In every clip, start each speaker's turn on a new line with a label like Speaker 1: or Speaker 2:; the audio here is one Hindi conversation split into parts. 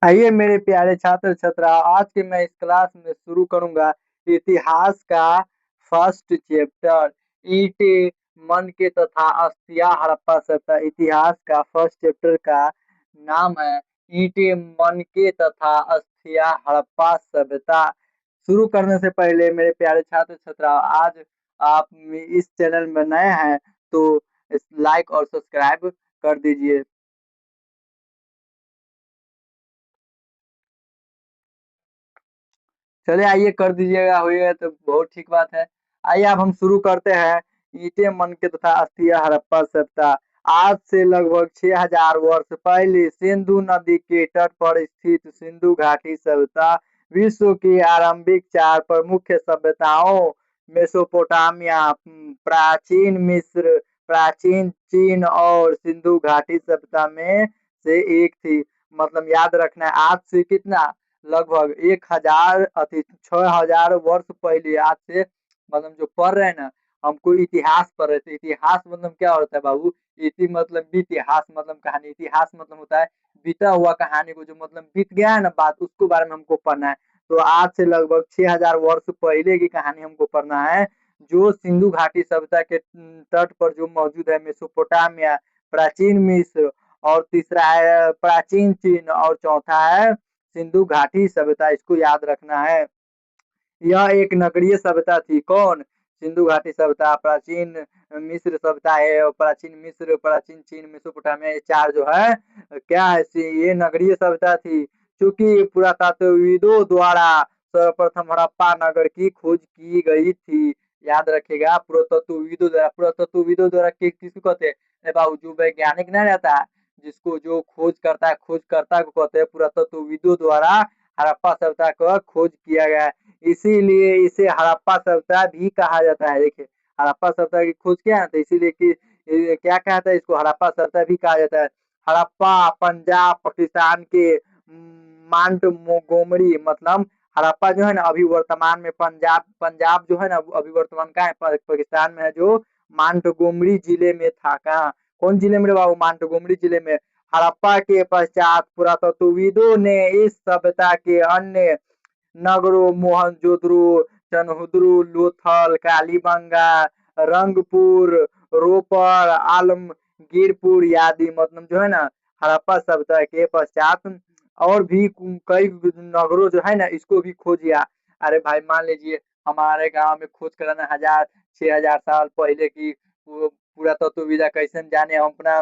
Speaker 1: आइए मेरे प्यारे छात्र छात्रा, आज के मैं इस क्लास में शुरू करूंगा इतिहास का फर्स्ट चैप्टर। ईंटे, मन के तथा अस्थियां हड़प्पा सभ्यता। इतिहास का फर्स्ट चैप्टर का नाम है ईंटे, मन के तथा अस्थियां हड़प्पा सभ्यता। शुरू करने से पहले मेरे प्यारे छात्र छात्रा, आज आप इस चैनल में नए हैं तो लाइक और सब्सक्राइब कर दीजिए। चलिए आइए कर दीजिएगा, हुई तो बहुत ठीक बात है। आइए अब हम शुरू करते हैं। ईंटे, मनके तथा अस्थियां हड़प्पा सभ्यता। आज से लगभग 6000 वर्ष पहले सिंधु नदी के तट पर स्थित सिंधु घाटी सभ्यता विश्व की आरंभिक चार प्रमुख सभ्यताओं मेसोपोटामिया, प्राचीन मिस्र, प्राचीन चीन और सिंधु घाटी सभ्यता में से एक थी। मतलब याद रखना है, आज से कितना लगभग 1000 अति 6000 वर्ष पहले, आज से मतलब जो पढ़ रहे हैं ना, हमको इतिहास पढ़ रहे थे। इतिहास मतलब क्या होता है बाबू? इति मतलब इतिहास मतलब कहानी, इतिहास मतलब होता है बीता हुआ कहानी को, जो मतलब बीत गया है ना बात, उसको बारे में हमको पढ़ना है। तो आज से लगभग 6000 वर्ष पहले की कहानी हमको पढ़ना है, जो सिंधु घाटी सभ्यता के तट पर जो मौजूद है, मेसोपोटामिया, प्राचीन मिस्र, और तीसरा है प्राचीन चीन, और चौथा है सिंधु घाटी सभ्यता। इसको याद रखना है। यह एक नगरीय सभ्यता थी। कौन? सिंधु घाटी सभ्यता, प्राचीन मिस्र सभ्यता है, और प्राचीन मिस्र, प्राचीन चीन, मेसोपोटामिया, ये चार जो है क्या है, ये नगरीय सभ्यता थी। चूंकि पुरातत्वविदों द्वारा सर्वप्रथम हड़प्पा नगर की खोज की गई थी। याद रखिएगा, पुरातत्वविदों द्वारा किसको कहते हैं बाबू? जो वैज्ञानिक नहीं रहता है, जिसको जो खोज करता है, खोजकर्ता को कहते हैं पुरातत्वविदों द्वारा हड़प्पा सभ्यता का खोज किया गया है। इसीलिए इसे हड़प्पा सभ्यता भी कहा जाता है। देखिए, हड़प्पा सभ्यता की खोज क्या है, तो इसीलिए कि क्या कहता है, इसको हड़प्पा सभ्यता भी कहा जाता है। हड़प्पा पंजाब पाकिस्तान के मांट मोगोमरी, मतलब हड़प्पा जो है ना, अभी वर्तमान में पंजाब पंजाब जो है ना, अभी वर्तमान का है पाकिस्तान में है, जो मांटगोमरी जिले में था। कहाँ? कौन जिले में रे बाबू? मांटगोमरी जिले में। हड़प्पा के पश्चात पुरातत्वविदों ने इस सभ्यता के अन्य नगरों मोहनजोदड़ो, चनहुदरू, लोथल, कालीबंगा, रंगपुर, रोपर, आलमगीरपुर आदि, मतलब जो है ना, हड़प्पा सभ्यता के पश्चात और भी कई नगरों जो है ना, इसको भी खोजिया। अरे भाई, मान लीजिए हमारे गांव में खोज कराना 6000 पहले की, पूरा तत्वविदा कैसे जाने हम अपना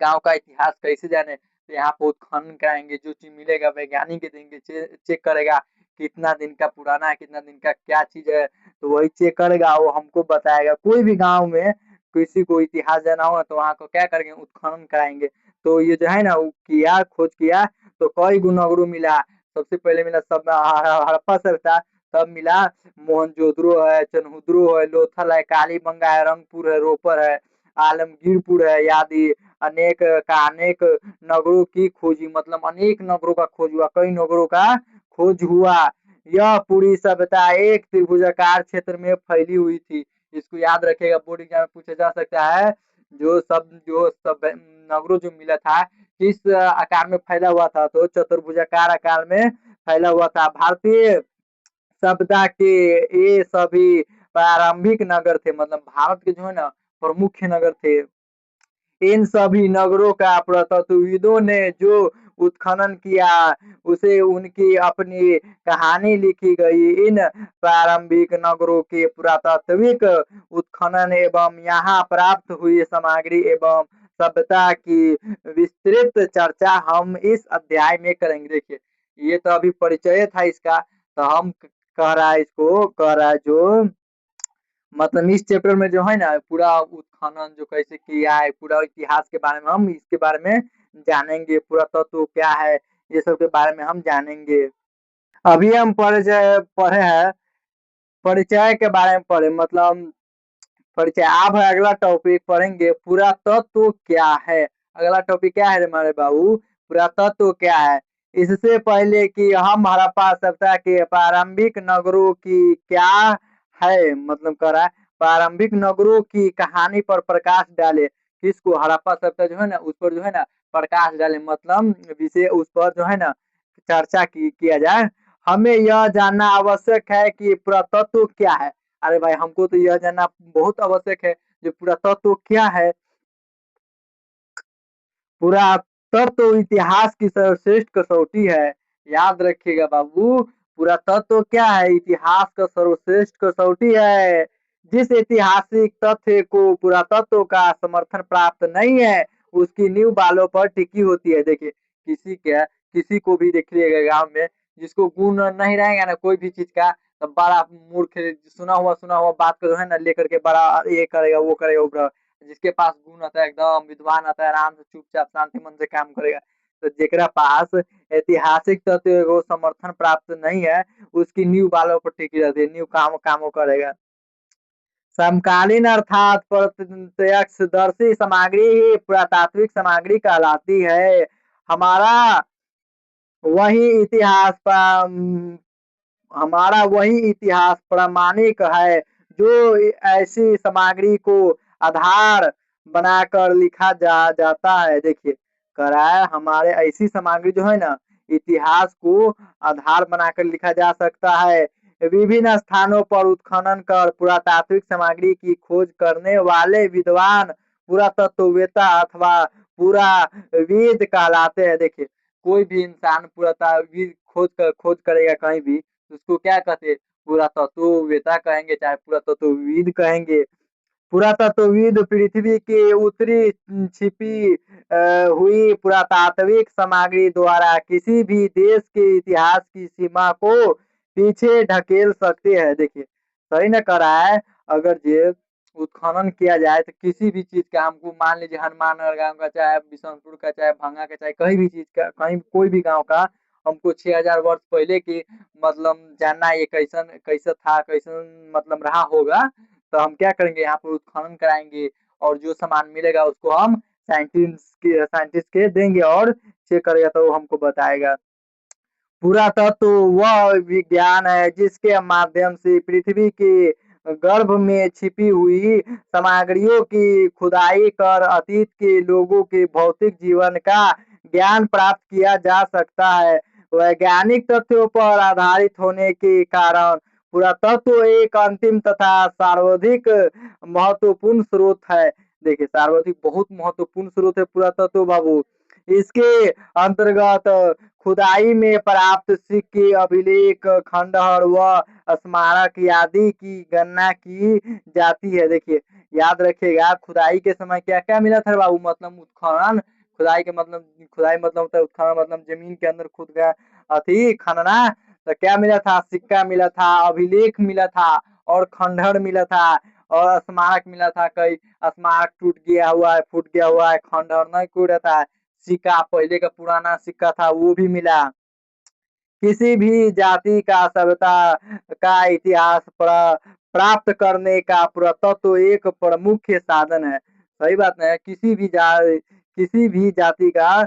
Speaker 1: गांव का इतिहास कैसे जाने? तो यहाँ पे उत्खनन कराएंगे, जो चीज मिलेगा वैज्ञानिक के देंगे, चेक करेगा कितना दिन का पुराना है, कितना दिन का क्या चीज है, तो वही चेक करेगा, वो हमको बताएगा। कोई भी गांव में किसी को इतिहास जाना हो तो वहाँ को क्या करेंगे, उत्खनन कराएंगे। तो ये जो है ना, वो किया, खोज किया, तो कई गुनगरू मिला। सबसे पहले मिला सब हड़प्पा सभ्यता, तब मिला मोहनजोदड़ो है, चनहुदरो है, लोथल है, कालीबंगा है, रंगपुर है, रोपर है, आलमगीरपुर है आदि अनेक का अनेक नगरों की खोजी, मतलब अनेक नगरों का खोज हुआ, कई नगरों का खोज हुआ। यह पूरी सभ्यता एक त्रिभुजाकार क्षेत्र में फैली हुई थी। इसको याद रखिएगा, बोर्ड एग्जाम में पूछा जा सकता है। जो सब नगरों जो मिला था, किस आकार में फैला हुआ था? तो चतुर्भुजाकार आकार में फैला हुआ था। भारतीय सभ्यता के ये सभी प्रारंभिक नगर थे, मतलब भारत के जो है ना प्रमुख नगर थे। इन सभी नगरों का पुरातत्वविदों ने जो उत्खनन किया, उसे उनकी अपनी कहानी लिखी गई। इन प्रारंभिक नगरों के पुरातात्विक उत्खनन एवं यहाँ प्राप्त हुई सामग्री एवं सभ्यता की विस्तृत चर्चा हम इस अध्याय में करेंगे। देखिए, ये तो अभी परिचय था इसका, तो हम कह रहा है जो मतलब इस चैप्टर में जो है ना, पूरा उत्खनन जो कैसे किया है, पूरा इतिहास के बारे में हम इसके बारे में जानेंगे। पूरा तत्व क्या है, ये सब के बारे में हम जानेंगे। अभी हम पढ़े हैं परिचय के बारे में पढ़े, मतलब परिचय। आप अगला टॉपिक पढ़ेंगे पुरातत्व क्या है। अगला टॉपिक क्या है हमारे बाबू? पुरातत्व क्या है। इससे पहले कि हम हड़प्पा सभ्यता के प्रारंभिक नगरों की क्या है, मतलब कह रहा है प्रारंभिक नगरों की कहानी पर प्रकाश डाले। किसको? हड़प्पा सभ्यता जो है ना, उस पर जो है ना प्रकाश डाले, मतलब विषय उस पर जो है ना चर्चा किया जाए। हमें यह जानना आवश्यक है कि पुरातत्व क्या है। अरे भाई हमको तो यह जानना बहुत आवश्यक है जो पुरातत्व क्या है। पुरातत्व इतिहास की सर्वश्रेष्ठ कसौटी है। याद रखिएगा बाबू, पुरातत्व क्या है? इतिहास का सर्वश्रेष्ठ कसौटी है। जिस ऐतिहासिक तथ्य को पुरातत्व का समर्थन प्राप्त नहीं है, उसकी नींव बालों पर टिकी होती है। देखिए किसी को भी देखिएगा गांव में जिसको गुण नहीं रहेगा ना कोई भी चीज का, तो बड़ा मूर्ख सुना हुआ बात को जो है ना लेकर के बड़ा ये करेगा वो करेगा वो। जिसके पास गुण आता है एकदम विद्वान आता है, आराम से चुपचाप शांति मन से काम करेगा। तो जेकरा पास ऐतिहासिक तथ्य को समर्थन प्राप्त नहीं है, उसकी नींव बालों पर टिकी रहती है, नींव कामों करेगा। समकालीन अर्थात प्रत्यक्षदर्शी सामग्री ही पुरातात्विक सामग्री कहलाती है। हमारा वही इतिहास हमारा वही इतिहास प्रामाणिक है जो ऐसी सामग्री को आधार बनाकर लिखा जाता है। देखिए कह रहा है हमारे ऐसी सामग्री जो है ना इतिहास को आधार बनाकर लिखा जा सकता है। विभिन्न स्थानों पर उत्खनन कर पुरातात्विक सामग्री की खोज करने वाले विद्वान पुरातत्ववेत्ता अथवा पुराविद कहलाते हैं। देखिए कोई भी इंसान पुरातात्विक खोज करेगा कहीं भी, उसको क्या कहते हैं? पुरातत्ववेत्ता कहेंगे, चाहे पुरातत्वविद कहेंगे। पुरातत्वविद पृथ्वी के उत्तरी छिपी हुई पुरातात्विक सामग्री द्वारा किसी भी देश के इतिहास की सीमा को पीछे ढकेल सकते हैं। देखिए सही न करा है। अगर ये उत्खनन किया जाए तो किसी भी चीज का हमको मान लीजिए हनुमानगढ़ गांव का, चाहे बिशनपुर का, चाहे भंगा का, चाहे कहीं भी चीज का, कहीं कोई भी गांव का हमको 6000 वर्ष पहले की मतलब जानना है, ये कैसन कैसा था, कैसन मतलब रहा होगा। तो हम क्या करेंगे, यहाँ पर उत्खनन कराएंगे और जो सामान मिलेगा उसको हम साइंटिस्ट के देंगे और चेक करेगा तो वो हमको बताएगा। पुरातत्व वह विज्ञान है जिसके माध्यम से पृथ्वी के गर्भ में छिपी हुई सामग्रियों की खुदाई कर अतीत के लोगों के भौतिक जीवन का ज्ञान प्राप्त किया जा सकता है। वैज्ञानिक तथ्यों पर आधारित होने के कारण पुरातत्व एक अंतिम तथा सर्वाधिक महत्वपूर्ण स्रोत है। देखिए सर्वाधिक बहुत महत्वपूर्ण स्रोत है पुरातत्व बाबू। इसके अंतर्गत खुदाई में प्राप्त सिक्के, अभिलेख, खंडहर व स्मारक आदि की गणना की जाती है। देखिए याद रखिएगा खुदाई के समय क्या क्या मिला था बाबू, मतलब उत्खनन। खुदाई मतलब होता है उत्खनन, मतलब जमीन के अंदर खुद का अथी खनना। तो क्या मिला था? सिक्का मिला था, अभिलेख मिला था और खंडहर मिला था और स्मारक मिला था। कई स्मारक टूट गया हुआ है, फूट गया हुआ है, खंडहर नहीं कोई रहता है। सिक्का पहले का पुराना सिक्का था वो भी मिला। किसी भी जाति का सभ्यता का इतिहास प्राप्त करने का पुरातत्व एक प्रमुख साधन है। सही बात है। किसी भी जाति का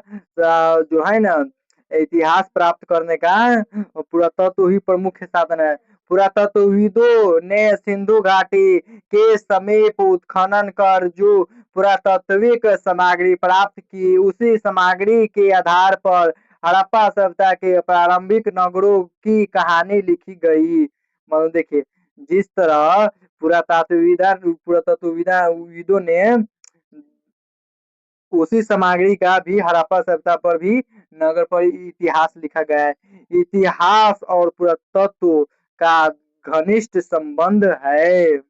Speaker 1: जो है ना इतिहास प्राप्त करने का पुरातत्व ही प्रमुख साधन है। पुरातत्वविदों ने सिंधु घाटी के समीप उत्खनन कर जो पुरातात्विक सामग्री प्राप्त की, उसी सामग्री के आधार पर हड़प्पा सभ्यता के प्रारंभिक नगरों की कहानी लिखी गई। मतलब देखिए जिस तरह पुरातत्वविदों ने उसी सामग्री का भी हड़प्पा सभ्यता पर भी नगर पर इतिहास लिखा गया है। इतिहास और पुरातत्व का घनिष्ठ संबंध है।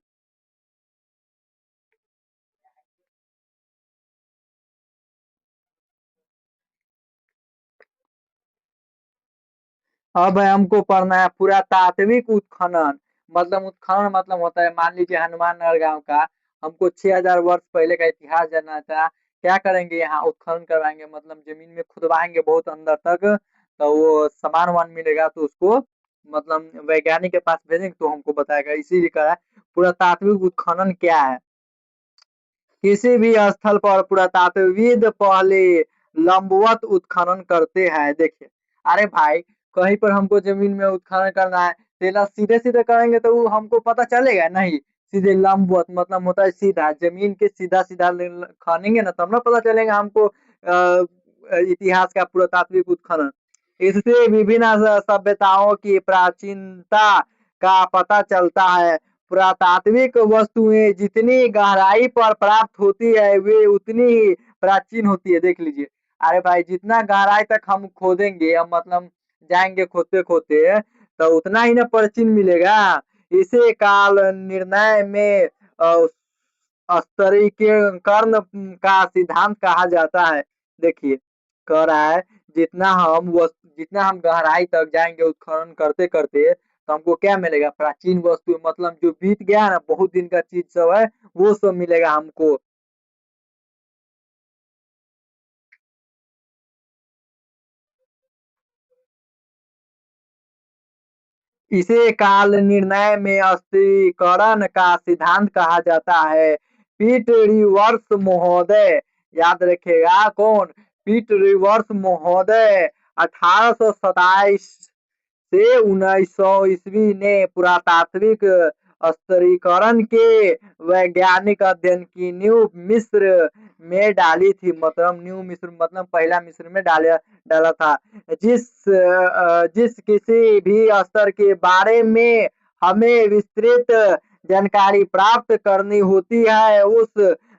Speaker 1: अब हमको पढ़ना है पुरातात्विक उत्खनन। मतलब उत्खनन मतलब होता है, मान लीजिए हनुमाननगर गांव का हमको 6000 वर्ष पहले का इतिहास जानना था। क्या करेंगे, यहाँ उत्खनन करवाएंगे, मतलब जमीन में खुदवाएंगे बहुत अंदर तक, तो वो सामान वामान मिलेगा तो उसको मतलब वैज्ञानिक के पास भेजेंगे तो हमको बताएगा। इसीलिए कहा है पुरातात्विक उत्खनन क्या है। किसी भी स्थल पर पुरातात्वविद पहले लंबवत उत्खनन करते हैं। देखिए अरे भाई कहीं पर हमको जमीन में उत्खनन करना है, तेला सीधे सीधे करेंगे तो वो हमको पता चलेगा नहीं। सीधे लंबवत मतलब होता है सीधा, जमीन के सीधा सीधा खानेंगे ना तब ना पता चलेगा हमको इतिहास का पुरातात्विक उत्खनन। इससे विभिन्न सभ्यताओं की प्राचीनता का पता चलता है। पुरातात्विक वस्तुएं जितनी गहराई पर प्राप्त होती है वे उतनी ही प्राचीन होती है। देख लीजिए, अरे भाई जितना गहराई तक हम खोदेंगे, हम मतलब जाएंगे खोदते खोदते, तो उतना ही ना प्राचीन मिलेगा। इसे काल निर्णय में स्तरीकरण का सिद्धांत कहा जाता है। देखिए, कह रहा है जितना हम गहराई तक जाएंगे उत्खनन करते करते, तो हमको क्या मिलेगा? प्राचीन वस्तु, मतलब जो बीत गया ना, बहुत दिन का चीज सब है, वो सब मिलेगा हमको। इसे काल निर्णय में स्थिरीकरण का सिद्धांत कहा जाता है। पीट रिवर्स महोदय, याद रखेगा कौन? पीट रिवर्स महोदय 1827 से 1900 ईस्वी ने पुरातात्विक स्तरीकरण के वैज्ञानिक अध्ययन की नींव मिस्र में डाली थी। मतलब न्यू मिस्र मतलब पहला मिस्र में डाला डाला था। जिस किसी भी स्तर के बारे में हमें विस्तृत जानकारी प्राप्त करनी होती है, उस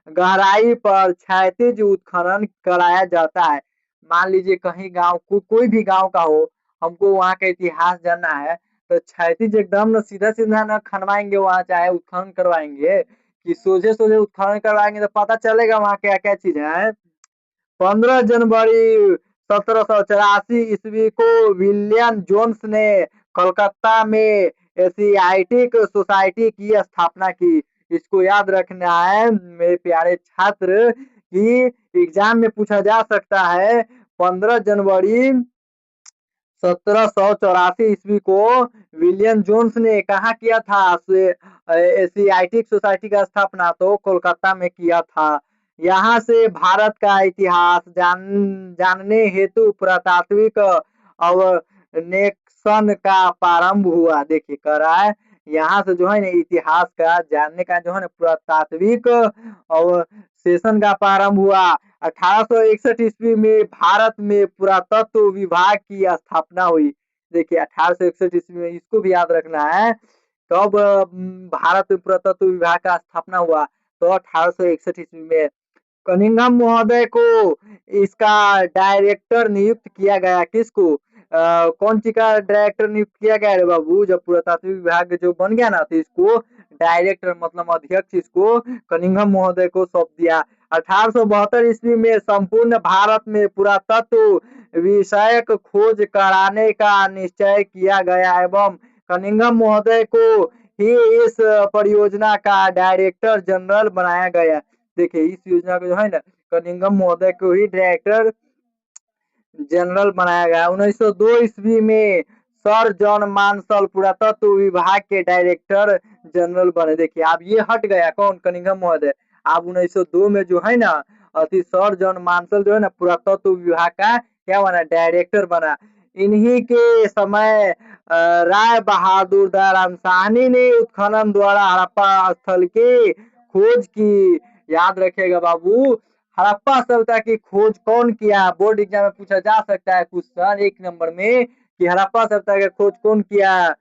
Speaker 1: गहराई पर क्षैतिज उत्खनन कराया जाता है। मान लीजिए कहीं गांव कोई भी गांव का हो, हमको वहाँ का इतिहास जानना है, तो क्षैतिज एकदम न सीधा सीधा न खनवाएंगे वहाँ, चाहे उत्खनन करवाएंगे कि सोझे सोझे उत्खनन करवाएंगे, तो पता चलेगा वहाँ क्या क्या चीज है। 15 जनवरी 1784 ईस्वी को विलियम जोन्स ने कोलकाता में एशियाटिक सोसाइटी की स्थापना की। इसको याद रखना है मेरे प्यारे छात्र, कि एग्जाम में पूछा जा सकता है। 15 जनवरी 1784 ईस्वी को विलियम जोन्स ने कहा किया था एशियाटिक सोसाइटी का स्थापना तो कोलकाता में किया था। यहाँ से भारत का इतिहास जानने हेतु पुरातात्विक अवनेक्षण का प्रारंभ हुआ। देखिए, कह रहा है यहाँ से जो है ना इतिहास का जानने का जो है ना पुरातात्विक अवशेषण का प्रारंभ हुआ। 1861 ईस्वी में भारत में पुरातत्व विभाग की स्थापना हुई। देखिए, 1861 ईस्वी में, इसको भी याद रखना है। कब भारत में पुरातत्व विभाग का स्थापना हुआ? तो 1861 ईस्वी में। कनिंघम महोदय को इसका डायरेक्टर नियुक्त किया गया। किसको? कौन सी का डायरेक्टर नियुक्त किया गया रे बाबू? जब पुरातात्विक विभाग जो बन गया ना, तो इसको डायरेक्टर मतलब अध्यक्ष इसको कनिंघम महोदय को सौंप दिया। 1872 ईस्वी में संपूर्ण भारत में पुरातत्व विषयक खोज कराने का निश्चय किया गया एवं कनिंघम महोदय को ही इस परियोजना का डायरेक्टर जनरल बनाया गया। देखिए, इस योजना को जो है ना कनिंघम महोदय को ही डायरेक्टर जनरल बनाया गया। 1902 ईस्वी में सर जॉन मार्शल पुरातत्व विभाग के डायरेक्टर जनरल बने। देखिए, अब ये हट गया कौन? कनिंघम महोदय। अब 1902 में जो है ना अति सर जॉन मार्शल जो है ना पुरातत्व विभाग का क्या बना? डायरेक्टर बना। इन्हीं के समय राय बहादुर दयाराम साहनी ने उत्खनन द्वारा हड़प्पा स्थल की खोज की। याद रखिएगा बाबू, हड़प्पा सभ्यता की खोज कौन किया? बोर्ड एग्जाम में पूछा जा सकता है क्वेश्चन 1 नंबर में कि हड़प्पा सभ्यता की खोज कौन किया?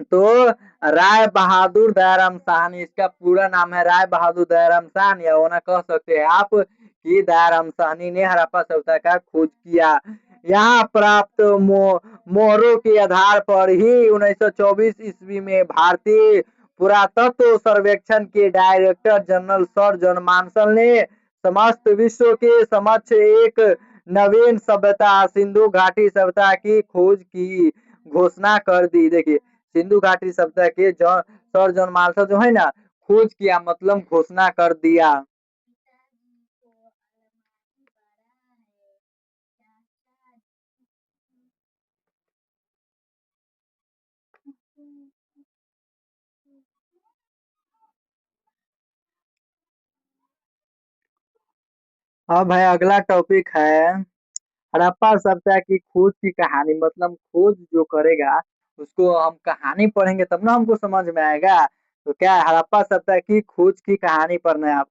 Speaker 1: तो राय बहादुर दयाराम साहनी, इसका पूरा नाम है राय बहादुर दयाराम साहनी, या होना कह सकते हैं आप कि दयाराम साहनी ने हड़प्पा सभ्यता का खोज किया। यहाँ प्राप्त मोहरों के आधार पर ही 1924 ईस्वी में भारतीय पुरातत्व सर्वेक्षण के director general sir John Marshall ने समस्त विश्व के समक्ष एक नवीन सभ्यता सिंधु घाटी सभ्यता की खोज की घोषणा कर दी। देखिए, सिंधु घाटी सभ्यता के सर जॉन मार्शल जो है ना खोज किया, मतलब घोषणा कर दिया। अब है अगला टॉपिक है हड़प्पा सभ्यता की खोज की कहानी। मतलब खोज जो करेगा उसको हम कहानी पढ़ेंगे तब ना हमको समझ में आएगा। तो क्या है, हड़प्पा सभ्यता की खोज की कहानी पढ़ना है आप।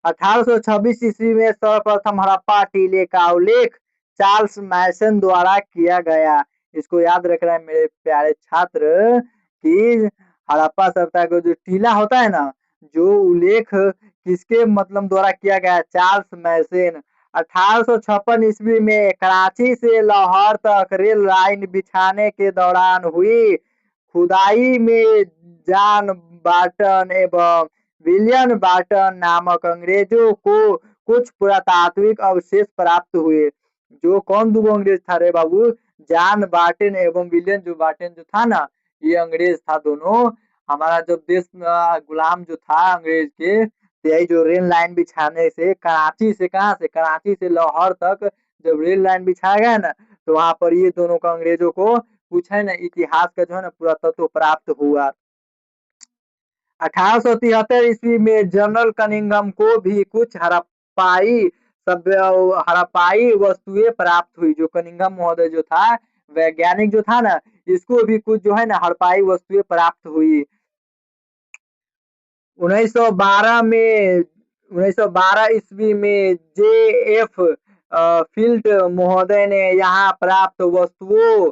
Speaker 1: 1826 ईस्वी में सर्वप्रथम हड़प्पा टीले का उल्लेख चार्ल्स मैसन द्वारा किया गया। इसको याद रखना है मेरे प्यारे छात्र कि हड़प्पा सभ्यता का जो टीला होता है ना, जो उल्लेख किसके मतलब द्वारा किया गया, चार्ल्स मैसन। 1856 ईस्वी में कराची से लाहौर तक रेल लाइन बिछाने के दौरान हुई खुदाई में जॉन बार्टन एवं विलियम बार्टन नामक अंग्रेजों को कुछ पुरातात्विक अवशेष प्राप्त हुए। जो कौन दो अंग्रेज था रे बाबू, जॉन बार्टन एवं विलियम जो बार्टन जो था ना, ये अंग्रेज था दोनों। हमारा जब देश गुलाम जो था अंग्रेज के, तो यही जो रेल लाइन बिछाने से कराची से, कहाँ से, कराची से लाहौर तक जब रेल लाइन बिछाया गया ना, तो वहां पर ये दोनों का अंग्रेजों को कुछ है ना इतिहास का जो है ना पुरातत्व प्राप्त हुआ। 1873 ईस्वी में जनरल कनिंघम को भी कुछ सभ्य हड़प्पाई वस्तुएं प्राप्त हुई। जो कनिंघम महोदय जो था, वैज्ञानिक जो था ना, इसको भी कुछ जो है ना हड़प्पाई वस्तुएं प्राप्त हुई। 1912 ईस्वी में जे.एफ. फील्ड महोदय ने यहाँ प्राप्त वस्तुओं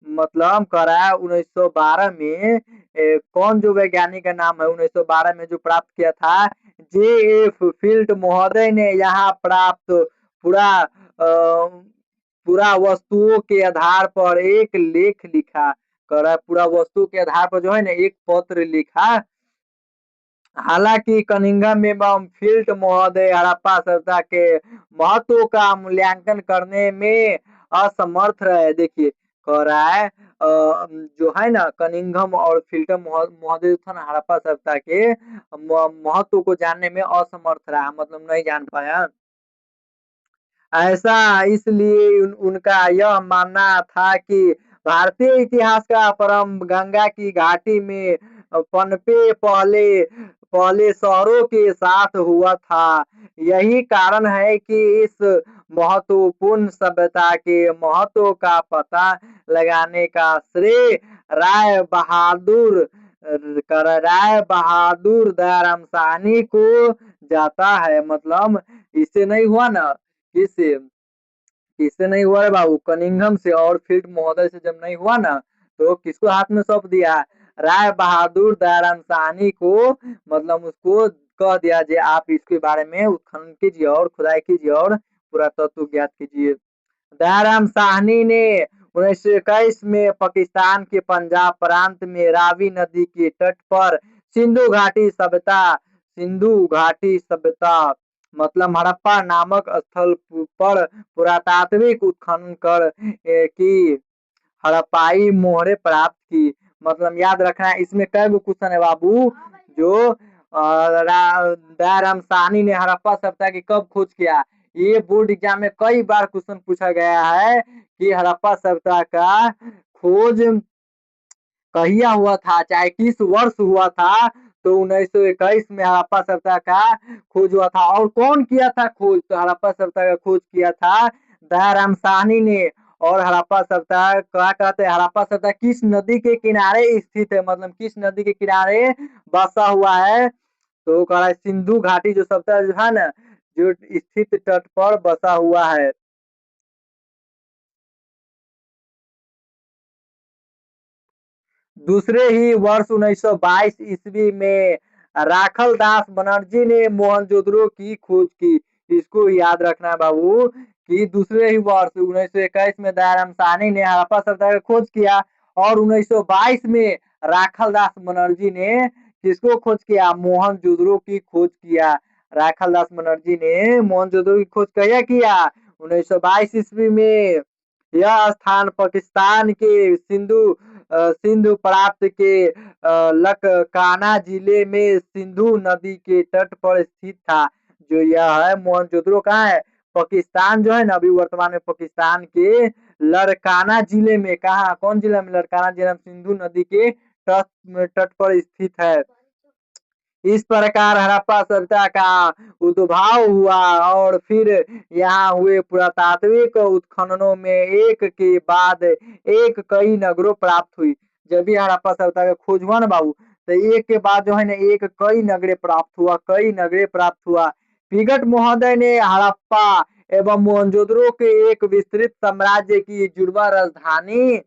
Speaker 1: मतलब कराया। 1912 में कौन जो वैज्ञानिक का नाम है 1912 में जो प्राप्त किया था, जे.एफ. फील्ड महोदय ने यहाँ प्राप्त पूरा पूरा वस्तुओं के आधार पर एक लेख लिखा। करा पूरा वस्तु के आधार पर जो है ना एक पत्र लिखा। हालांकि कनिंघम एवं फील्ड महोदय हड़प्पा सभ्यता के महत्व का मूल्यांकन करने में असमर्थ रहे। देखिए कह रहा है जो है ना कनिंघम और फील्ड महोदय था ना, हड़प्पा सभ्यता के महत्व को जानने में असमर्थ रहा, मतलब नहीं जान पाया। ऐसा इसलिए उनका यह मानना था कि भारतीय इतिहास का परम गंगा की घाटी में पनपे पहले पहले शहरों के साथ हुआ था। यही कारण है कि इस महत्वपूर्ण सभ्यता के महत्व का पता लगाने का श्रेय राय बहादुर दयाराम साहनी को जाता है। मतलब इससे नहीं हुआ ना, किससे किससे नहीं हुआ है बाबू, कनिंघम से और फील्ड महोदय से जब नहीं हुआ ना, तो किसको हाथ में सौंप दिया, राय बहादुर दयाराम साहनी को। मतलब उसको कह दिया जे आप इसके बारे में उत्खनन कीजिए और खुदाई कीजिए और पुरातत्व ज्ञात कीजिए। दयाराम साहनी ने 1921 में पाकिस्तान के पंजाब प्रांत में रावी नदी के तट पर सिंधु घाटी सभ्यता मतलब हड़प्पा नामक स्थल पर पुरातात्विक उत्खनन कर की हड़प्पाई मोहरें प्राप्त की। मतलब याद रखना है इसमें कई गो क्वेश्चन है बाबू। जो दयाराम साहनी ने हड़प्पा सभ्यता की कब खोज किया, ये बोर्ड एग्जाम में कई बार क्वेश्चन पूछा गया है कि हड़प्पा सभ्यता का खोज कहिया हुआ था, चाहे किस वर्ष हुआ था। तो 1921 में हड़प्पा सभ्यता का खोज हुआ था। और कौन किया था खोज, तो हड़प्पा सभ्यता का खोज किया था दयाराम साहनी ने। और हड़प्पा सभ्यता क्या कहते हैं, हड़प्पा सभ्यता किस नदी के किनारे स्थित है, मतलब किस नदी के किनारे बसा हुआ है, तो कह रहा है सिंधु घाटी जो सभ्यता जो है ना, जो स्थित तट पर बसा हुआ है। दूसरे ही वर्ष 1922 ईस्वी में राखल दास बनर्जी ने मोहनजोदड़ो की खोज की। इसको याद रखना है बाबू कि दूसरे ही वर्ष 1921 में दयाराम साहनी ने हड़प्पा सभ्यता का खोज किया। और 1922 में राखल दास बनर्जी ने किसको खोज किया, मोहनजोदड़ो की खोज किया। राखल दास बनर्जी ने मोहनजोदड़ो की खोज कहिया किया, 1922 ईस्वी में। यह स्थान पाकिस्तान के सिंधु प्रांत के लककाना जिले में सिंधु नदी के तट पर स्थित था। जो यह है मोहनजोदड़ो कहाँ है, पाकिस्तान जो है ना, अभी वर्तमान में पाकिस्तान के लड़काना जिले में, कहा कौन जिला में, लड़काना जिला में सिंधु नदी के तट तट पर स्थित है। इस प्रकार हड़प्पा सभ्यता का उद्भव हुआ और फिर यहाँ हुए पुरातात्विक उत्खननों में एक के बाद एक कई नगरों प्राप्त हुई। जब भी हड़प्पा सभ्यता का खोज हुआ ना बाबू, तो एक के बाद जो है ना एक कई नगरे प्राप्त हुआ, कई नगरे प्राप्त हुआ। पिगट महोदय ने हड़प्पा एवं मोहनजोदड़ो के एक विस्तृत साम्राज्य की जुड़वा राजधानी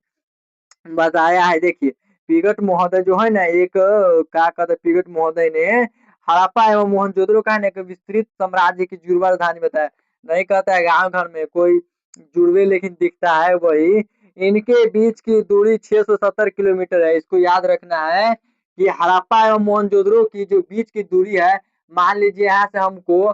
Speaker 1: बताया है। देखिए पिगट महोदय जो है ना एक क्या कहते पिगट महोदय ने हड़प्पा एवं मोहनजोदड़ो का एक विस्तृत साम्राज्य की जुड़वा राजधानी बताया। नहीं कहता है गांव घर में कोई जुड़वे लेकिन दिखता है वही। इनके बीच की दूरी 670 किलोमीटर है। इसको याद रखना है कि हड़प्पा एवं मोहनजोदड़ो की जो बीच की दूरी है, मान लीजिए यहाँ से हमको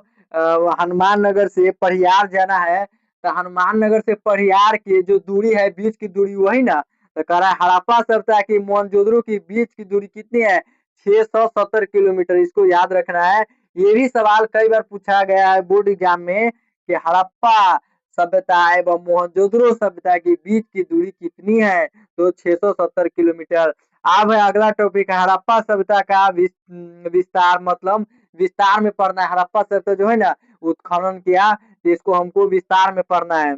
Speaker 1: हनुमान नगर से परिहार जाना है, तो हनुमान नगर से परिहार की जो दूरी है बीच की दूरी वही ना। तो कह रहा है हड़प्पा सभ्यता की मोहनजोदड़ो की बीच की दूरी कितनी है, 670 किलोमीटर। इसको याद रखना है। ये भी सवाल कई बार पूछा गया है बोर्ड एग्जाम में कि हड़प्पा सभ्यता एवं मोहनजोदड़ो सभ्यता के बीच की दूरी कितनी है, तो 670 किलोमीटर। अब है अगला टॉपिक है हड़प्पा सभ्यता का विस्तार, मतलब विस्तार में पढ़ना है। हड़प्पा सभ्यता जो है ना उत्खनन किया, तो इसको हमको विस्तार में पढ़ना है।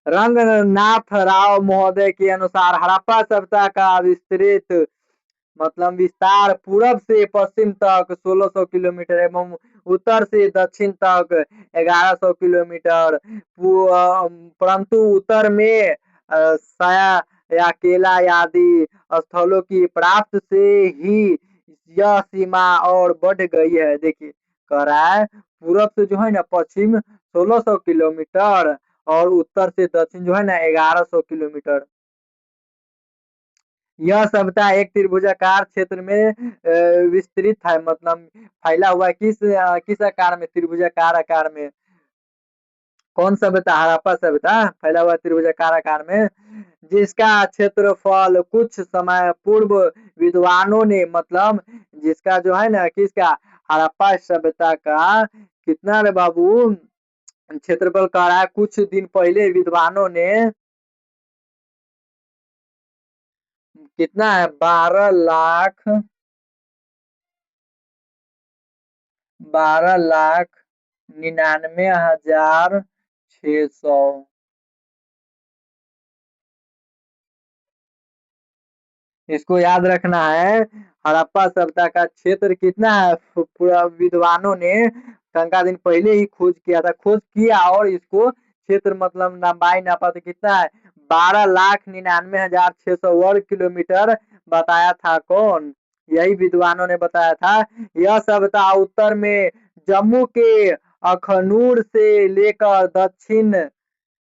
Speaker 1: रंगनाथ राव महोदय के अनुसार हड़प्पा सभ्यता का विस्तृत मतलब विस्तार पूरब से पश्चिम तक 1600 किलोमीटर एवं उत्तर से दक्षिण तक 1100 किलोमीटर, परंतु उत्तर में साया या केला आदि स्थलों की प्राप्त से ही यह सीमा और बढ़ गई है। देखिए कह रहा है पूरब से जो है ना पश्चिम 1600 किलोमीटर और उत्तर से दक्षिण जो है ना 1100 किलोमीटर। यह सभ्यता एक त्रिभुजाकार क्षेत्र में विस्तृत है, मतलब फैला हुआ है। किस आकार में, त्रिभुजाकार आकार में। कौन सभ्यता, हड़प्पा सभ्यता फैला हुआ त्रिभुजाकार आकार में, जिसका क्षेत्रफल कुछ समय पूर्व विद्वानों ने, मतलब जिसका जो है ना किसका, हड़प्पा सभ्यता का कितना रे बाबू क्षेत्रफल कह रहा है, कुछ दिन पहले विद्वानों ने कितना है 12,99,600। इसको याद रखना है। हड़प्पा सभ्यता का क्षेत्र कितना है, पूरा विद्वानों ने टंका दिन पहले ही खोज किया था, खोज किया और इसको क्षेत्र मतलब लंबाई नापा तो कितना है 12,99,600 वर्ग किलोमीटर बताया था। कौन, यही विद्वानों ने बताया था। यह सभ्यता उत्तर में जम्मू के अखनूर से लेकर दक्षिण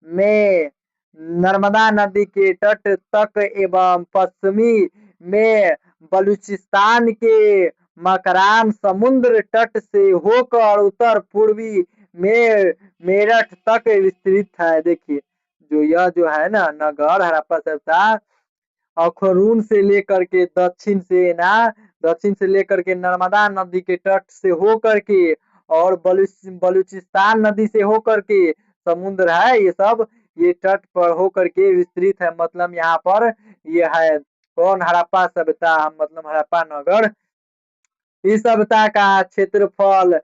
Speaker 1: में नर्मदा नदी के तट तक एवं पश्चिमी में बलूचिस्तान के मकरान समुद्र तट से होकर उत्तर पूर्वी में मेरठ तक विस्तृत है। देखिए जो यह जो है ना नगर हड़प्पा सभ्यता अखनूर से लेकर के दक्षिण से ना, दक्षिण से लेकर के नर्मदा नदी के तट से होकर के और बलूचिस्तान नदी से होकर के समुद्र है, ये सब ये तट पर होकर के विस्तृत है। मतलब यहाँ पर ये है कौन, हड़प्पा सभ्यता, मतलब हड़प्पा नगर। इस सभ्यता का क्षेत्रफल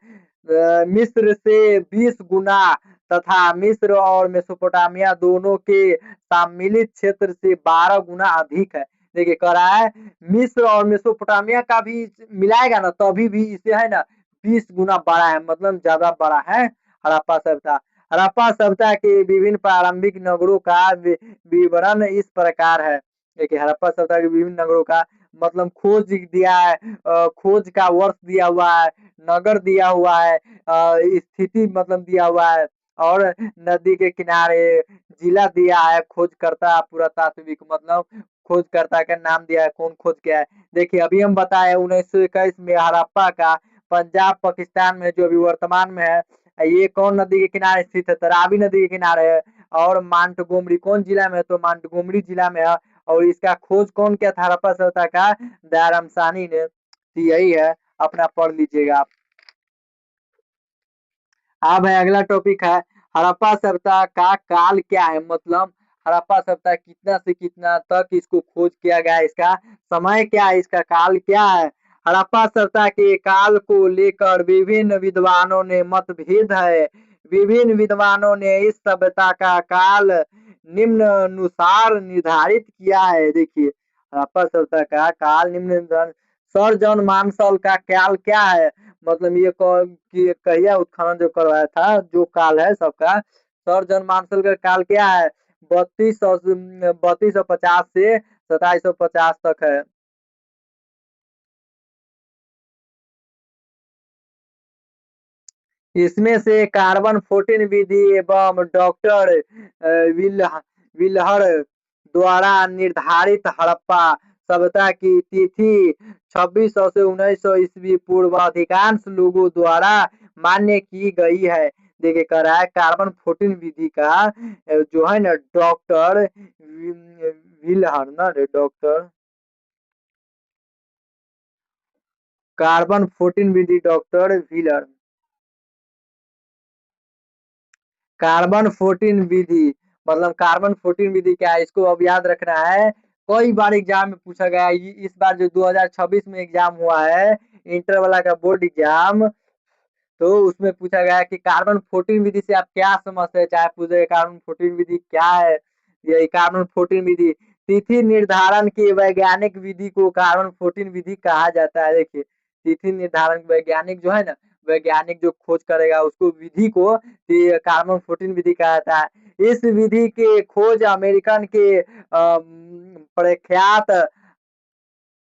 Speaker 1: मिस्र से 20 गुना तथा मिस्र और मेसोपोटामिया दोनों के सम्मिलित क्षेत्र से 12 गुना अधिक है। देखिए कह रहा है मिस्र और मेसोपोटामिया का भी मिलाएगा ना तभी भी इसे है ना 20 गुना बड़ा है, मतलब ज्यादा बड़ा है हड़प्पा सभ्यता। हड़प्पा सभ्यता के विभिन्न प्रारंभिक नगरों का विवरण इस प्रकार है। देखिए हड़प्पा सभ्यता के विभिन्न नगरों का मतलब खोज दिया है, खोज का वर्ष दिया हुआ है, नगर दिया हुआ है, स्थिति मतलब दिया हुआ है, और नदी के किनारे जिला दिया है, खोजकर्ता पुरातात्विक मतलब खोजकर्ता का नाम दिया है, कौन खोज किया है। देखिए अभी हम बताए 1921 में हड़प्पा का पंजाब पाकिस्तान में जो अभी वर्तमान में है, ये कौन नदी के किनारे स्थित है, तरावी नदी के किनारे है। और मांटगोमरी कौन जिला में है, तो मांटगोमरी जिला में है। और इसका खोज कौन किया था हड़प्पा सभ्यता का, दयाराम साहनी ने। तो यही है, अपना पढ़ लीजिएगा आप। अब है अगला टॉपिक है हड़प्पा सभ्यता का काल क्या है, मतलब हड़प्पा सभ्यता कितना से कितना तक इसको खोज किया गया, इसका समय क्या है, इसका काल क्या है। हड़प्पा सभ्यता के काल को लेकर विभिन्न विद्वानों ने मतभेद है। विभिन्न विद्वानों ने इस सभ्यता का काल निम्नानुसार निर्धारित किया है। देखिए हड़प्पा सभ्यता का काल निम्न, सर जॉन मार्शल का काल क्या है, मतलब ये कि कहिया उत्खनन जो करवाया था, जो काल है सबका, सर जॉन मार्शल का काल क्या है? 3250 से 2750 तक है। इसमें से कार्बन 14 विधि एवं डॉक्टर विल विलहर द्वारा निर्धारित हड़प्पा सभ्यता की तिथि 2600 से 1900 ईस्वी पूर्व अधिकांश लोगों द्वारा मान्य की गई है। देखिए कह रहा है कार्बन 14 विधि का जो है ना डॉक्टर विलहर ना डॉक्टर कार्बन 14 विधि डॉक्टर व्हीलर कार्बन 14 विधि मतलब कार्बन 14 विधि क्या है, इसको अब याद रखना है। कई बार एग्जाम में पूछा गया है। इस बार जो 2026 में एग्जाम हुआ है, इंटर वाला का बोर्ड एग्जाम, तो उसमें पूछा गया है कि कार्बन 14 विधि से आप क्या समझते हैं, चाहे पूछे कार्बन 14 विधि क्या है। ये कार्बन 14 विधि तिथि निर्धारण की वैज्ञानिक विधि को कार्बन 14 विधि कहा जाता है। देखिए तिथि निर्धारण वैज्ञानिक जो है ना, वैज्ञानिक जो खोज करेगा उसको विधि को कार्बन 14 विधि कहा जाता है। इस विधि के खोज अमेरिकन के प्रख्यात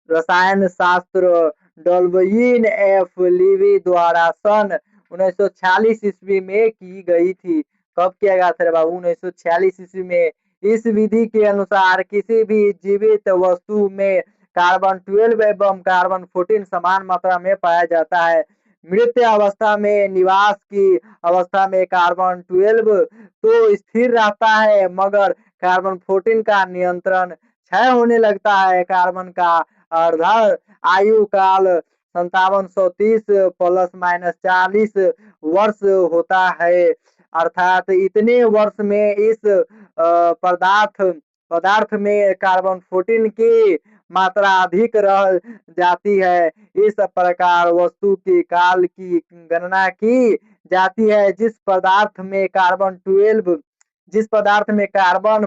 Speaker 1: रसायन शास्त्र डॉल्बइन एफ लीवी द्वारा सन 1946 ईस्वी में की गई थी। कब किया गया था बाबू? 1946 ईस्वी में। इस विधि के अनुसार किसी भी जीवित वस्तु में कार्बन 12 एवं कार्बन 14 समान मात्रा में पाया जाता है। मृत अवस्था में निवास की अवस्था में कार्बन 12 तो स्थिर रहता है, मगर कार्बन 14 का नियंत्रण क्षय होने लगता है। कार्बन का अर्धा आयु काल 5730 प्लस माइनस 40 वर्ष होता है। अर्थात इतने वर्ष में इस पदार्थ पदार्थ में कार्बन 14 की मात्रा अधिक रह जाती है। इस प्रकार वस्तु के काल की गणना की जाती है। जिस पदार्थ में कार्बन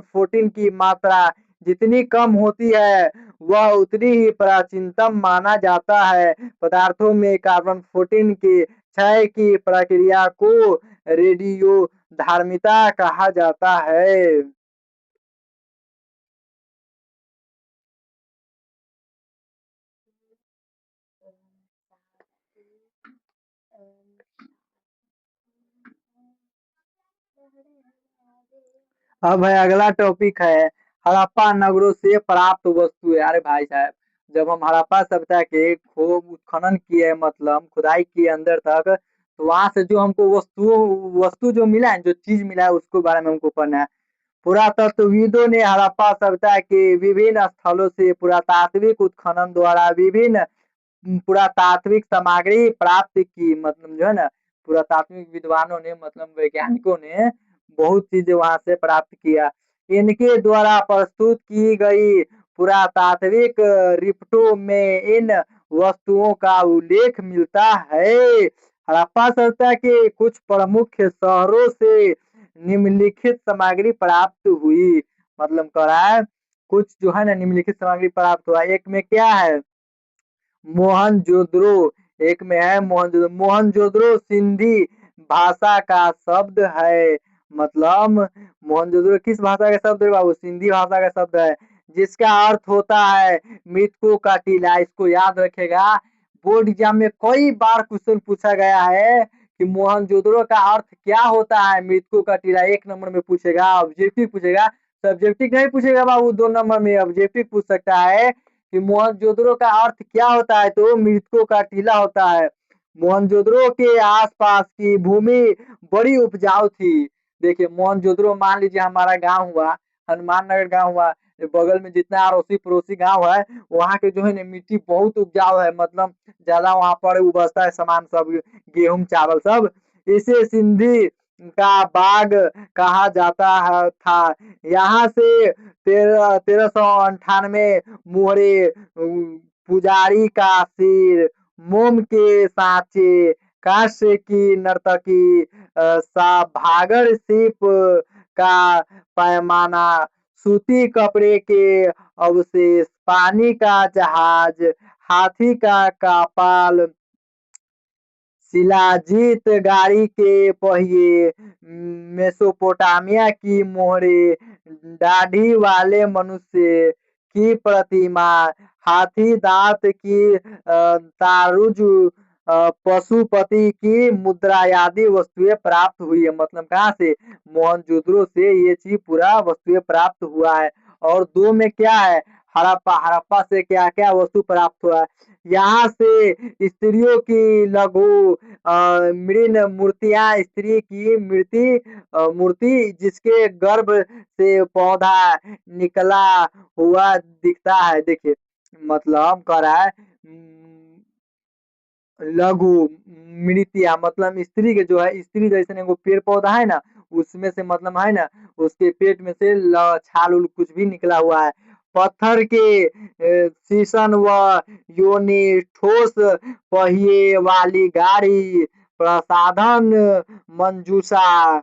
Speaker 1: 14 की मात्रा जितनी कम होती है वह उतनी ही प्राचीनतम माना जाता है। पदार्थों में कार्बन 14 के क्षय की प्रक्रिया को रेडियो धार्मिता कहा जाता है। अब है अगला टॉपिक है हड़प्पा नगरों से प्राप्त वस्तुएं। अरे भाई साहब, जब हम हड़प्पा सभ्यता के खोज उत्खनन किए मतलब खुदाई किए अंदर तक, तो वहां से जो हमको वस्तु वस्तु जो मिला है, जो चीज मिला है, उसके बारे में हमको पढ़ना है। पुरातत्वविदों ने हड़प्पा सभ्यता के विभिन्न स्थलों से पुरातात्विक उत्खनन द्वारा विभिन्न पुरातात्विक सामग्री प्राप्त की। मतलब जो है ना, पुरातात्विक विद्वानों ने मतलब वैज्ञानिकों ने बहुत चीजें वहां से प्राप्त किया। इनके द्वारा प्रस्तुत की गई पुरातात्विक रिपोर्टों में इन वस्तुओं का उल्लेख मिलता है। हड़प्पा सभ्यता के कुछ प्रमुख शहरों से निम्नलिखित सामग्री प्राप्त हुई। मतलब कह रहा है कुछ जो है ना निम्नलिखित सामग्री प्राप्त हुआ। एक में क्या है? मोहनजोदड़ो। एक में है मोहनजोदड़ो। मोहनजोदड़ो सिंधी भाषा का शब्द है। मतलब मोहनजोदड़ो किस भाषा का शब्द है बाबू? सिंधी भाषा का शब्द है, जिसका अर्थ होता है मृतकों का टीला। इसको याद रखेगा, बोर्ड एग्जाम में कई बार क्वेश्चन पूछा गया है कि मोहनजोदड़ो का अर्थ क्या होता है। मृतकों का टीला 1 नंबर में पूछेगा, ऑब्जेक्टिव पूछेगा। सब्जेक्टिव नहीं पूछेगा बाबू, 2 नंबर में ऑब्जेक्टिव पूछ सकता है कि मोहनजोदड़ो का अर्थ क्या होता है, तो मृतकों का टीला होता है। मोहनजोदड़ो के आसपास की भूमि बड़ी उपजाऊ थी। देखिए मोहनजोदड़ो मान लीजिए हमारा गांव हुआ, हनुमान नगर गांव हुआ, बगल में जितना अड़ोसी पड़ोसी गांव है, वहाँ के जो है ना मिट्टी बहुत उपजाऊ है। मतलब ज्यादा वहाँ पर उपजता है सामान सब, गेहूं चावल सब। इसे सिंधी का बाग कहा जाता है था। यहाँ से 1398 मोहरे पुजारी का सिर, मोम के सांचे, कांस्य की नर्तकी, भागर सीप का पैमाना, सूती कपड़े के अवशेष, पानी का जहाज, हाथी का कपाल, शिलाजीत गाड़ी के पहिए, मेसोपोटामिया की मोहरें, दाढ़ी वाले मनुष्य की प्रतिमा, हाथी दांत की तारुज, पशुपति की मुद्रा आदि वस्तुएं प्राप्त हुई है। मतलब कहाँ से? मोहनजोदड़ो से ये चीज पूरा वस्तुएं प्राप्त हुआ है। और दो में क्या है? हड़प्पा, हड़प्पा से क्या क्या वस्तु प्राप्त हुआ है? यहाँ से स्त्रियों की लघु मृण मूर्तियां, स्त्री की मूर्ति जिसके गर्भ से पौधा निकला हुआ दिखता है। देखिए मतलब कह रहा है लघु मृतिया, मतलब स्त्री के जो है, स्त्री जैसे एगो पेड़ पौधा है ना, उसमें से मतलब है ना, उसके पेट में से छाल उल कुछ भी निकला हुआ है। पत्थर के शीशन व योनि, ठोस पहिए वाली गाड़ी, प्रसाधन मंजूषा,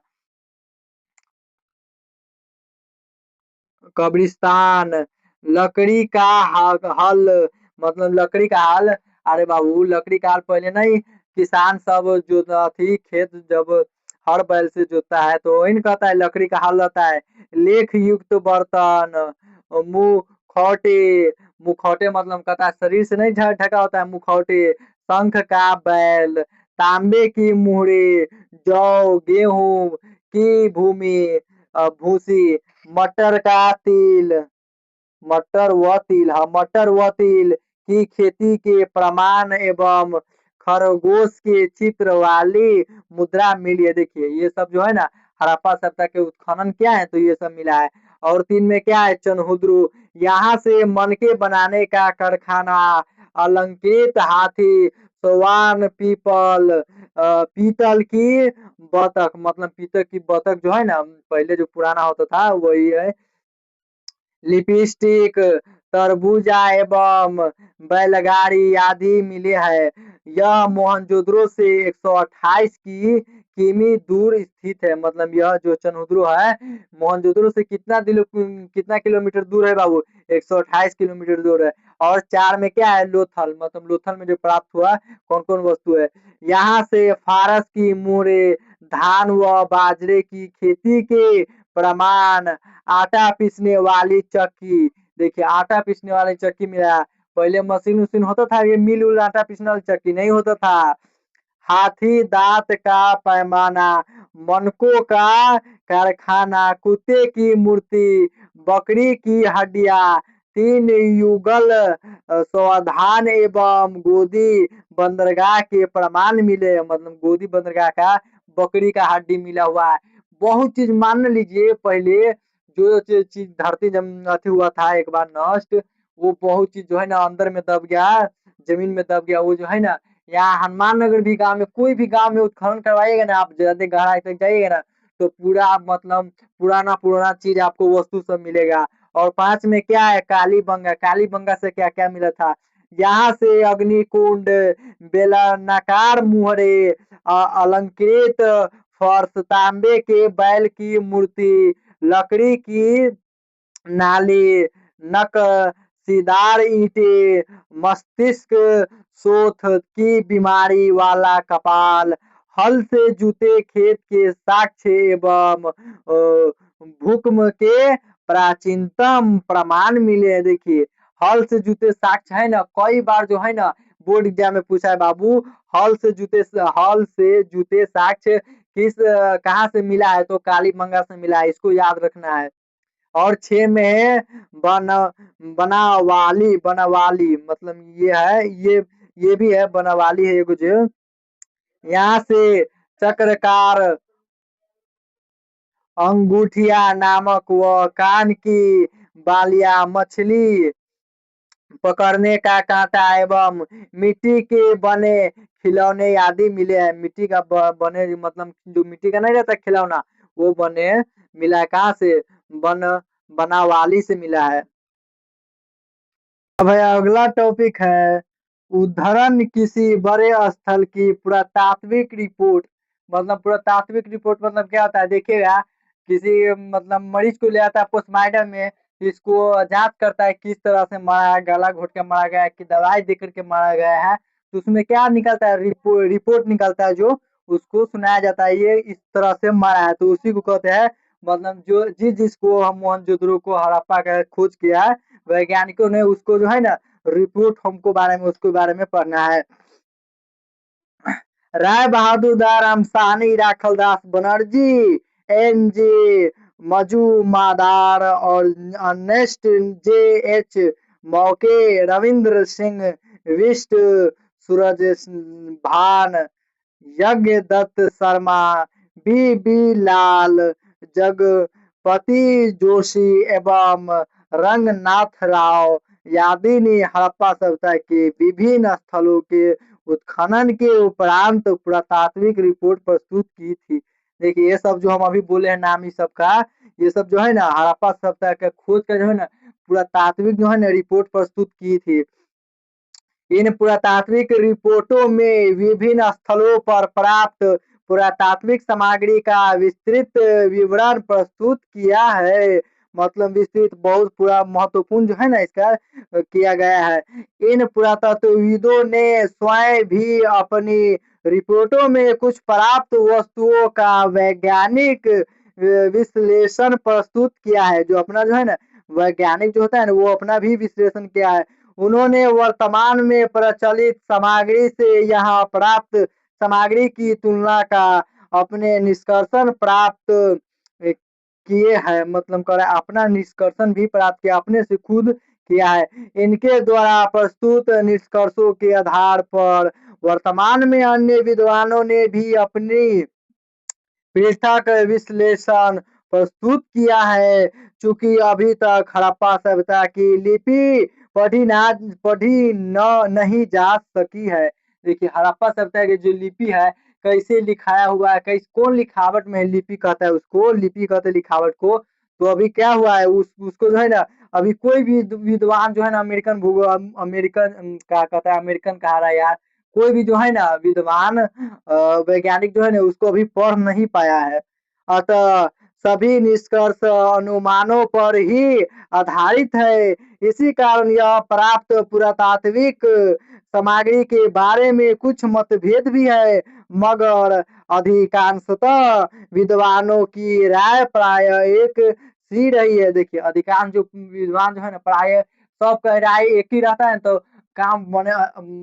Speaker 1: कब्रिस्तान, लकड़ी का हल, मतलब लकड़ी का हल। अरे बाबू लकड़ी का हल पहले नहीं, किसान सब जो थी खेत जब हर बैल से जोतता है तो वही न कहता है लकड़ी का हल रहता है। लेख युक्त बर्तन, मुखौटे, मुखौटे मतलब कहता है शरीर से नहीं ढका होता है मुखौटे, शंख का बैल, तांबे की मुहरे, जौ गेहूं की भूमि, भूसी, मटर का तिल, मटर व तिल, हाँ मटर व तिल की खेती के प्रमाण एवं खरगोश के चित्र वाली मुद्रा मिली है। देखिए ये सब जो है ना हड़प्पा सभ्यता के उत्खनन क्या है, तो ये सब मिला है। और तीन में क्या है? चनहुद्रू, यहाँ से मनके बनाने का कारखाना, अलंकृत हाथी, सोवान पीपल, पीतल की बतख, मतलब पीतल की बतख जो है ना पहले जो पुराना होता था वही है। लिपस्टिक, तरबूजा एवं बैलगाड़ी आदि मिले हैं। यह मोहनजोदड़ो से 128 की किमी दूर स्थित है। मतलब यह जो चनहुद्रू है मोहनजोदड़ो से कितना किलोमीटर दूर है बाबू? 128 किलोमीटर दूर है। और चार में क्या है? लोथल, मतलब लोथल में जो प्राप्त हुआ कौन कौन वस्तु है? यहाँ से फारस की मोहरे, धान व बाजरे की खेती के प्रमाण, आटा पीसने वाली चक्की। देखिए आटा पीसने वाली चक्की मिला। पहले मशीन उशीन होता था, ये मिल उल आटा पीसने वाली चक्की नहीं होता था। हाथी दांत का पैमाना, मनकों का कारखाना, कुत्ते की मूर्ति, बकरी की हड्डियां, तीन युगल सावधान एवं गोदी बंदरगाह के प्रमाण मिले। मतलब गोदी बंदरगाह का बकरी का हड्डी मिला हुआ है। बहुत चीज मान लीजिए पहले जो चीज धरती जब अथी हुआ था एक बार नष्ट, वो बहुत चीज जो है ना अंदर में दब गया, जमीन में दब गया। वो जो है ना यहाँ हनुमान नगर भी गांव में, कोई भी गांव में उत्खनन करवाइएगा ना आप, ज्यादा गहराई तक जाइएगा ना तो पूरा मतलब पुराना पुराना चीज आपको वस्तु सब मिलेगा। और पांच में क्या है? कालीबंगा, कालीबंगा से क्या क्या मिला था? यहाँ से अग्निकुंड, बेलनाकार मुहरे, अलंकृत फर्श, तांबे के बैल की मूर्ति, लकड़ी की नाली, नक्शीदार ईंटें, मस्तिष्क शोथ की बीमारी वाला कपाल, हल से जुते खेत के साक्ष्य एवं भूकंप के प्राचीनतम प्रमाण मिले हैं। देखिए हल से जुते साक्ष्य है ना, कई बार जो है ना बोर्ड एग्जाम में पूछा है बाबू, हल से जुते साक्ष्य किस कहाँ से मिला है? तो कालीबंगा से मिला है, इसको याद रखना है। और छह में है बन बनावाली, बनावाली मतलब ये है, ये भी है बनावाली है कुछ। यहाँ से चक्रकार, अंगूठिया नामक व कान की बालियां, मछली पकड़ने का कांटा एवं मिट्टी के बने खिलौने आदि मिले हैं। मिट्टी का बने मतलब जो मिट्टी का नहीं रहता खिलौना, वो बने मिला है। कहाँ से? बन बनावाली से मिला है। अब है अगला टॉपिक है उद्धरण किसी बड़े स्थल की पुरातात्विक रिपोर्ट। मतलब पुरातात्विक रिपोर्ट मतलब क्या होता है? देखिएगा किसी मतलब मरीज को ले आता है पोस्टमार्टम में, इसको जांच करता है किस तरह से मारा है, गला घोट के मारा गया है कि दवाई दे करके मारा गया है। तो उसमें क्या निकलता है, रिपोर्ट निकलता है, जो उसको सुनाया जाता है ये इस तरह से मरा है, तो उसी को कहते हैं। मतलब जो जिसको हम मोहनजोदड़ो को हड़प्पा का खोज किया है, वैज्ञानिकों ने उसको जो है ना रिपोर्ट हमको बारे में उसके बारे में पढ़ना है। राय बहादुर दाराम साहनी राखलदास बनर्जी, एन जे मजूमदार और अर्नेस्ट जे एच मौके, रविंद्र सिंह विष्ट, सूरज भान, यज्ञ दत्त शर्मा, बी लाल, जगपति जोशी एवं रंगनाथ राव यादव ने हड़प्पा सभ्यता के विभिन्न स्थलों के उत्खनन के उपरांत पुरातात्विक रिपोर्ट प्रस्तुत की थी। देखिए ये सब जो हम अभी बोले हैं नाम ही सब का, ये सब जो है ना हड़प्पा सभ्यता के खोज का जो है ना पुरातात्विक जो है ना रिपोर्ट प्रस्तुत की थी। इन पुरातात्विक रिपोर्टों में विभिन्न स्थलों पर प्राप्त पुरातात्विक सामग्री का विस्तृत विवरण प्रस्तुत किया है। मतलब विस्तृत बहुत पूरा महत्वपूर्ण जो है ना इसका किया गया है। इन पुरातत्वविदों ने स्वयं भी अपनी रिपोर्टों में कुछ प्राप्त वस्तुओं का वैज्ञानिक विश्लेषण प्रस्तुत किया है। जो अपना जो है ना वैज्ञानिक जो होता है ना वो अपना भी विश्लेषण किया है। उन्होंने वर्तमान में प्रचलित सामग्री से यहाँ प्राप्त सामग्री की तुलना का अपने निष्कर्षण प्राप्त किए हैं। मतलब कर अपना निष्कर्षण भी प्राप्त किया, अपने से खुद किया है। इनके द्वारा प्रस्तुत निष्कर्षों के आधार पर वर्तमान में अन्य विद्वानों ने भी अपनी पृथक विश्लेषण प्रस्तुत किया है। चूंकि अभी तक हड़प्पा सभ्यता की लिपि पढ़ी नहीं जा सकी है। देखिए हड़प्पा सभ्यता की जो लिपि है कैसे लिखाया हुआ है, कैसे कौन लिखावट में लिपि कहता है, उसको लिपि कहते लिखावट को। तो अभी क्या हुआ है उसको जो है ना अभी कोई भी विद्वान जो है ना अमेरिकन भूगोल अमेरिकन क्या कहता है अमेरिकन कहा रहा है यार, कोई भी जो है ना विद्वान वैज्ञानिक जो है ना उसको अभी पढ़ नहीं पाया है। अतः सभी निष्कर्ष अनुमानों पर ही आधारित है। इसी कारण यह प्राप्त पुरातात्विक सामग्री के बारे में कुछ मतभेद भी है, मगर अधिकांशतः विद्वानों की राय प्राय एक सी रही है। देखिए अधिकांश जो विद्वान जो है ना प्राय सबका राय एक ही रहता है, तो काम बने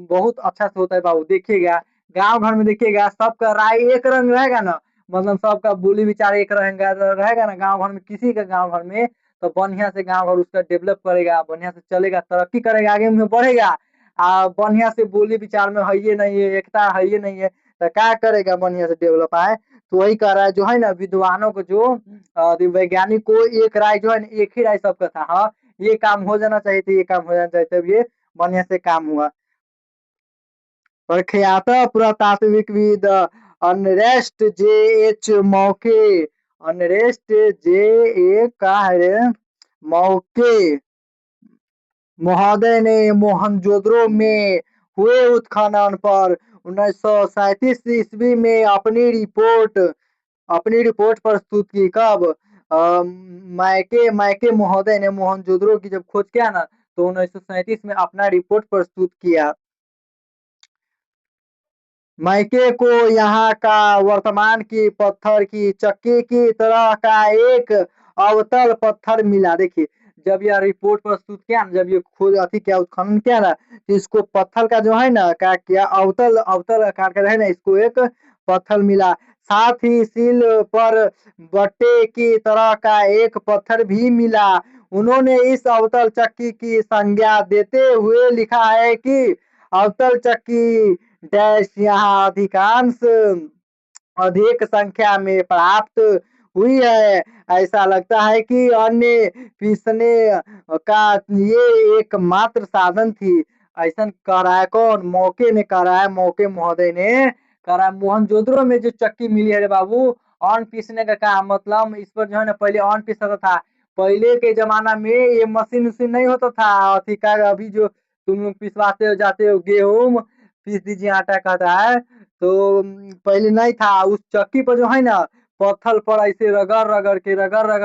Speaker 1: बहुत अच्छा से होता है बाबू। देखिएगा गांव घर में देखिएगा सबका राय एक रंग रहेगा ना, मतलब सबका बोली विचार एक रहेगा ना गांव घर में, किसी का गांव घर में तो बढ़िया से गांव घर उसका डेवलप करेगा, बढ़िया से चलेगा, तरक्की करेगा, आगे में बढ़ेगा। बढ़िया से बोली विचार में है ये नहीं है, एकता है ये नहीं है, तो क्या करेगा बढ़िया से डेवलप आए। तो वही कह रहा है जो है ना विद्वानों को जो वैज्ञानिक को एक राय जो है ना एक ही राय सबका था, हाँ ये काम हो जाना चाहिए था, ये काम हो जाना चाहिए, तब ये बढ़िया से काम हुआ। प्रख्यात पुरातात्विकविद अर्नेस्ट जे एच मौके, अर्नेस्ट जे ए का है मौके महोदय ने मोहनजोदड़ो में हुए उत्खनन पर 1937 ईस्वी में अपनी रिपोर्ट प्रस्तुत की। कब? मैके मैके महोदय ने मोहनजोदड़ो की जब खोज किया ना तो 1937 में अपना रिपोर्ट प्रस्तुत किया। मैके को यहाँ का वर्तमान की पत्थर की चक्की की तरह का एक अवतल पत्थर मिला। देखिए जब यह रिपोर्ट प्रस्तुत किया ना, जब ये खोज अति क्या उत्खनन किया ना, तो इसको पत्थर का जो है ना क्या किया, अवतल अवतल आकार का है ना, इसको एक पत्थर मिला। साथ ही सील पर बट्टे की तरह का एक पत्थर भी मिला। उन्होंने इस अवतल चक्की की संज्ञा देते हुए लिखा है कि अवतल चक्की डैश यहाँ अधिक संख्या में प्राप्त हुई है। ऐसा लगता है कि अन्य पीसने का ये एकमात्र साधन थी। ऐसा कह रहा है कौन? मौके ने कह रहा है, मौके महोदय ने कह रहा है मोहनजोदड़ो में जो चक्की मिली है रे बाबू अन्न पीसने का काम, मतलब इस पर जो है ना पहले अन्न पीसता था। पहले के जमाना में ये मशीन उशीन नहीं होता था अथी का, अभी जो तुम लोग पिसवाते हो जाते हो गेहूं पीस दीजिए आटा कहता है, तो पहले नहीं था। उस चक्की पर जो है ना पत्थर पर ऐसे रगड़ रगड़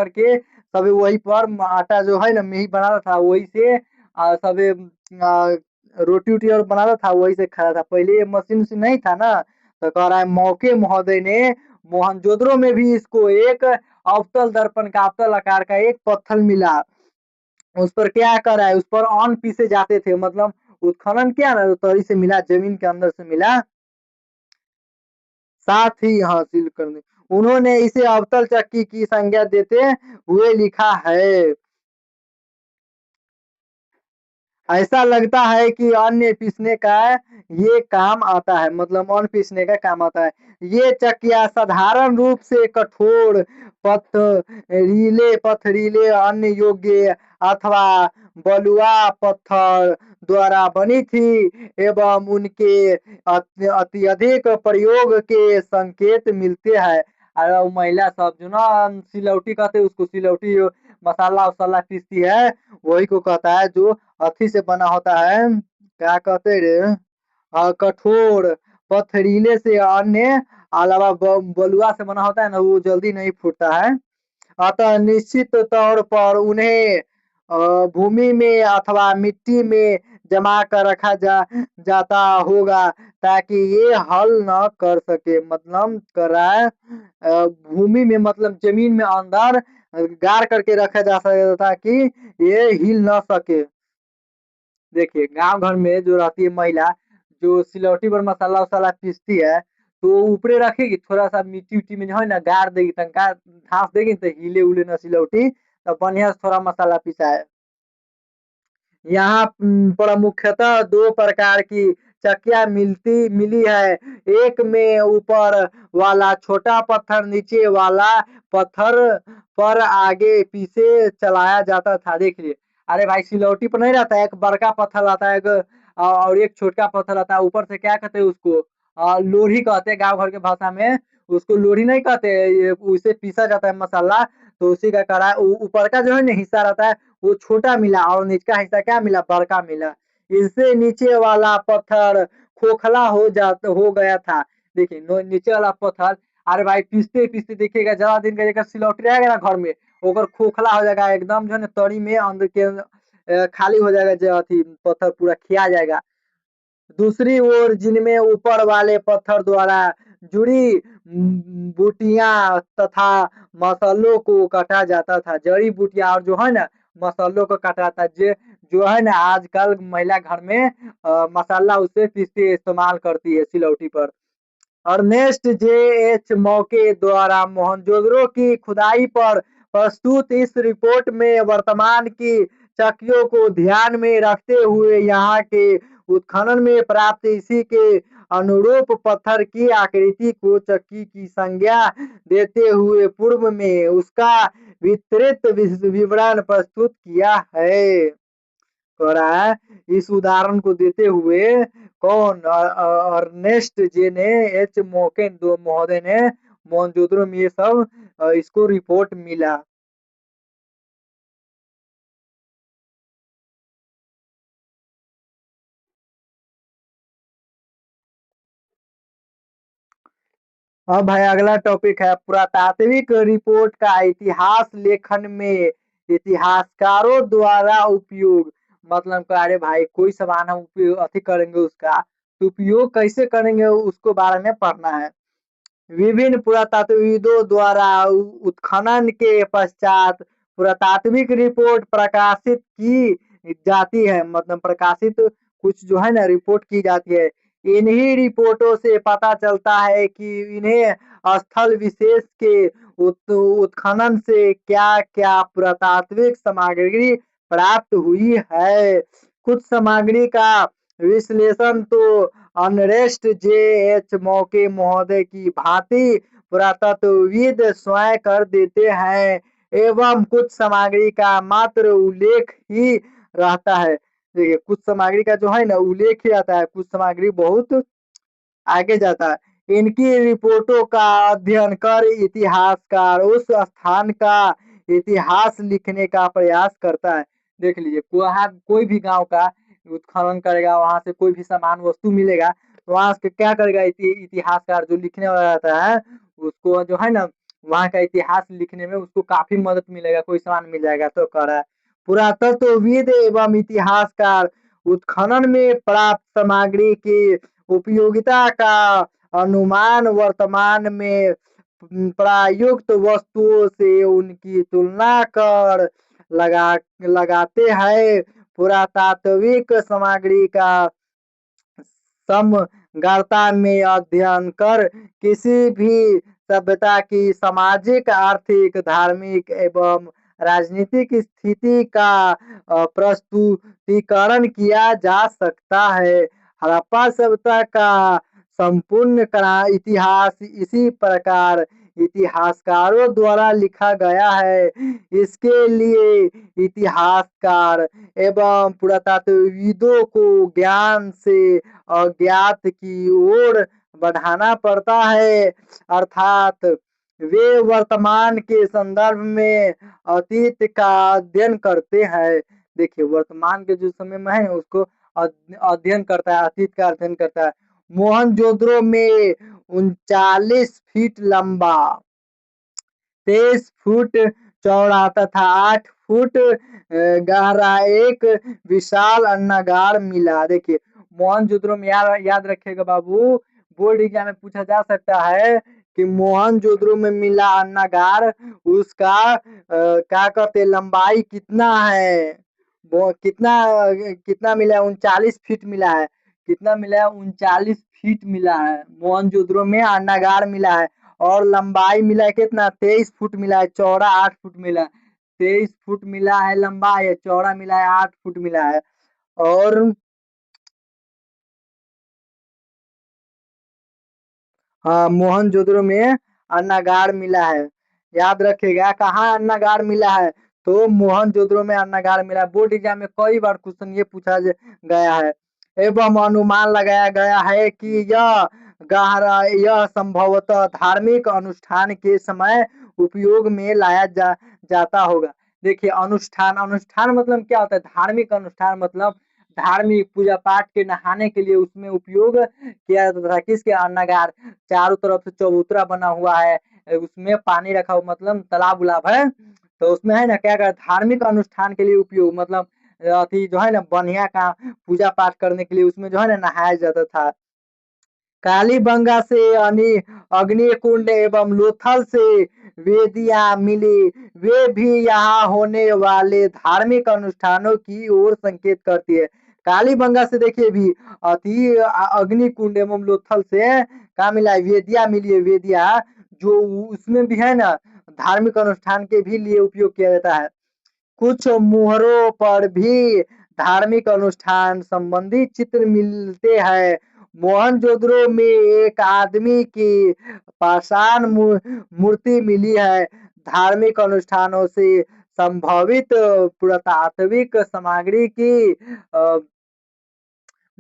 Speaker 1: के सब वही पर आटा जो है ना मेही बनाता था, वही से सबे रोटी वोटी और बनाता था वही से खा रहा था। पहले ये मशीन उशीन नहीं था ना, तो कह रहा है मौके महोदय ने मोहनजोदड़ो में भी इसको एक अवतल दर्पण का अवतल आकार का एक पत्थर मिला। उस पर क्या करा है, उस पर ऑन पीसे जाते थे, मतलब उत्खनन किया ना तो तरी से मिला, जमीन के अंदर से मिला, साथ ही हासिल करने उन्होंने इसे अवतल चक्की की संज्ञा देते हुए लिखा है। ऐसा लगता है कि अन्न पीसने का ये काम आता है, मतलब अन्न पीसने का काम आता है। ये चक्कियाँ साधारण रूप से कठोर पथरीले अन्य योग्य अथवा बलुआ पत्थर द्वारा बनी थी एवं उनके अत्यधिक प्रयोग के संकेत मिलते हैं। और वो महिला सब जो ना सिलौटी कहते हैं उसको, सिलौटी मसाला वसाला पीसती है, वही को कहता है जो अथी से बना होता है, क्या कहते रे, कठोर पथरीले से अन्य अलावा बलुआ से बना होता है ना, वो जल्दी नहीं फूटता है। अतः निश्चित तौर पर उन्हें भूमि में अथवा मिट्टी में जमा कर रखा जाता होगा ताकि ये हल न कर सके, मतलब कर रहा है भूमि में, मतलब जमीन में अंदर गाड़ करके रखा जा सकता ताकि ये हिल न सके। देखिए गांव घर में जो रहती है महिला, जो सिलौटी पर मसाला वसाला पीसती है, तो ऊपरे रखेगी, थोड़ा सा मिट्टी उट्टी में जो है ना गाड़ देगी, तनका घास देगी तो हिले उले न सिलौटी, तो बढ़िया से थोड़ा मसाला पिसा है। यहाँ पर मुख्यतः दो प्रकार की चक्कियाँ मिली है। एक में ऊपर वाला छोटा पत्थर, नीचे वाला पत्थर पर आगे पीछे चलाया जाता था। देखिए, अरे भाई सिलौटी पर नहीं रहता है, एक बड़का पत्थर आता है, एक और एक छोटा पत्थर आता है, ऊपर से क्या कहते हैं उसको, लोढ़ी कहते हैं गाँव घर के भाषा में। उसको लोढ़ी नहीं कहते, ये उसे पीसा जाता है मसाला, तो उसी का कड़ा ऊपर का जो है ना हिस्सा रहता है वो छोटा मिला, और नीचे का हिस्सा क्या मिला, बड़का मिला। इससे नीचे वाला पत्थर खोखला हो गया था। देखिए नीचे वाला पत्थर, अरे भाई पीसते पीसते देखिएगा ज्यादा दिन का जगह सिलौटी रहेगा ना घर में, ओकर खोखला हो जाएगा एकदम, जो है ना तरी में अंदर के खाली हो जाएगा, जो अथी पत्थर पूरा खिया जाएगा। दूसरी ओर जिनमें ऊपर वाले पत्थर द्वारा जुड़ी बूटियां तथा मसालों को काटा जाता था, जड़ी बूटियां और जो है ना मसालों को काटा था, जो है ना आजकल महिला घर में मसाला उसे पीसते इस्तेमाल करती है सिलौटी पर। अर्नेस्ट जे एच मौके द्वारा मोहनजोदड़ो की खुदाई पर प्रस्तुत इस रिपोर्ट में वर्तमान की चक्कियों को ध्यान में रखते हुए यहाँ के उत्खनन में प्राप्त इसी के अनुरूप पत्थर की आकृति को चक्की की संज्ञा देते हुए पूर्व में उसका विस्तृत विवरण प्रस्तुत किया है। कह रहा है इस उदाहरण को देते हुए कौन, अर्नेस्ट जे ने एच मोकेन दो महोदय ने मोहनजोदड़ो में ये सब इसको रिपोर्ट मिला। अब भाई अगला टॉपिक है पुरातात्विक रिपोर्ट का इतिहास लेखन में इतिहासकारों द्वारा उपयोग। मतलब कि अरे भाई कोई सामान हम उपयोग अति करेंगे उसका, तो उपयोग कैसे करेंगे उसको बारे में पढ़ना है। विभिन्न पुरातात्विदों द्वारा उत्खनन के पश्चात पुरातात्विक रिपोर्ट प्रकाशित की जाती है, मतलब प्रकाशित कुछ जो है ना रिपोर्ट की जाती है। इन्हीं रिपोर्टों से पता चलता है कि इन्हें स्थल विशेष के उत्खनन से क्या क्या पुरातात्विक सामग्री प्राप्त हुई है। कुछ सामग्री का विश्लेषण तो अनरेस्ट जे एच मौके महोदय की भांति पुरातत्वविद स्वयं कर देते हैं, एवं कुछ सामग्री का मात्र उल्लेख ही रहता है। देखिए कुछ सामग्री का जो है ना उल्लेख ही आता है, कुछ सामग्री बहुत आगे जाता है। इनकी रिपोर्टों का अध्ययन कर इतिहासकार उस स्थान का इतिहास लिखने का प्रयास करता है। देख लीजिए वहाँ कोई भी गांव का उत्खनन करेगा, वहां से कोई भी सामान वस्तु मिलेगा, तो वहां से क्या करेगा इतिहासकार जो लिखने वाला रहता है, उसको जो है ना वहाँ का इतिहास लिखने में उसको काफी मदद मिलेगा, कोई सामान मिल जाएगा। तो कह रहा है पुरातत्वविद एवं इतिहासकार उत्खनन में प्राप्त सामग्री की उपयोगिता का अनुमान वर्तमान में प्रयुक्त वस्तुओं से उनकी तुलना कर लगा लगाते हैं। पुरातात्विक सामग्री का समग्रता में अध्ययन कर किसी भी सभ्यता की सामाजिक, आर्थिक, धार्मिक एवं राजनीतिक स्थिति का प्रस्तुतिकरण किया जा सकता है। हड़प्पा सभ्यता का संपूर्ण इतिहास इसी प्रकार इतिहासकारों द्वारा लिखा गया है। इसके लिए इतिहासकार एवं पुरातत्वविदों को ज्ञान से अज्ञात की ओर बढ़ाना पड़ता है, अर्थात वे वर्तमान के संदर्भ में अतीत का अध्ययन करते हैं। देखिए, वर्तमान के जो समय में है उसको अध्ययन करता है, अतीत का अध्ययन करता है। मोहनजोदड़ो में 39 फीट लंबा, 23 फुट चौड़ा तथा 8 फुट गहरा एक विशाल अन्नागार मिला। देखिए, मोहनजोदड़ो में याद रखिएगा बाबू, बोर्ड एग्जाम में पूछा जा सकता है कि मोहनजोदड़ो में मिला अन्नागार, उसका क्या कहते लंबाई कितना है, वो कितना कितना मिला है, 39 फीट मिला है। कितना मिला है? 39 फीट मिला है। मोहनजोदड़ो में अन्नागार मिला है और लंबाई मिला है कितना? 23 फुट मिला है, चौड़ा 8 फुट मिला है। 23 फुट मिला है लंबा, या चौड़ा मिला है 8 फुट मिला है। और हाँ, मोहनजोदड़ो में अन्नागार मिला है। याद रखिएगा, कहाँ अन्नागार मिला है? तो मोहनजोदड़ो में अन्नागार मिला है। बोर्ड एग्जाम में कई बार क्वेश्चन ये पूछा गया है। एवं अनुमान लगाया गया है कि यह संभवतः धार्मिक अनुष्ठान के समय उपयोग में लाया जाता होगा। देखिए, अनुष्ठान अनुष्ठान मतलब क्या होता है? धार्मिक अनुष्ठान मतलब धार्मिक पूजा पाठ के, नहाने के लिए उसमें उपयोग किया जाता था। किसके? अन्नागार। चारों तरफ से चबूतरा बना हुआ है, उसमें पानी रखा हुआ, मतलब तालाब उलाब है, तो उसमें है ना क्या कर धार्मिक अनुष्ठान के लिए उपयोग, मतलब अथी जो है ना बढ़िया का पूजा पाठ करने के लिए उसमें जो है ना नहाया जाता था। कालीबंगा से अग्निकुंड एवं लोथल से वेदियां मिली, वे भी यहाँ होने वाले धार्मिक अनुष्ठानों की ओर संकेत करती है। कालीबंगा से देखिए भी अति अग्निकुंड एवं लोथल से क्या मिला है? वेदिया मिली है। वेदिया जो उसमें भी है ना धार्मिक अनुष्ठान के भी लिए उपयोग किया जाता है। कुछ मुहरों पर भी धार्मिक अनुष्ठान संबंधी चित्र मिलते हैं। मोहनजोदड़ो में एक आदमी की पाषाण मूर्ति मिली है। धार्मिक अनुष्ठानों से संभावित पुरातात्विक सामग्री की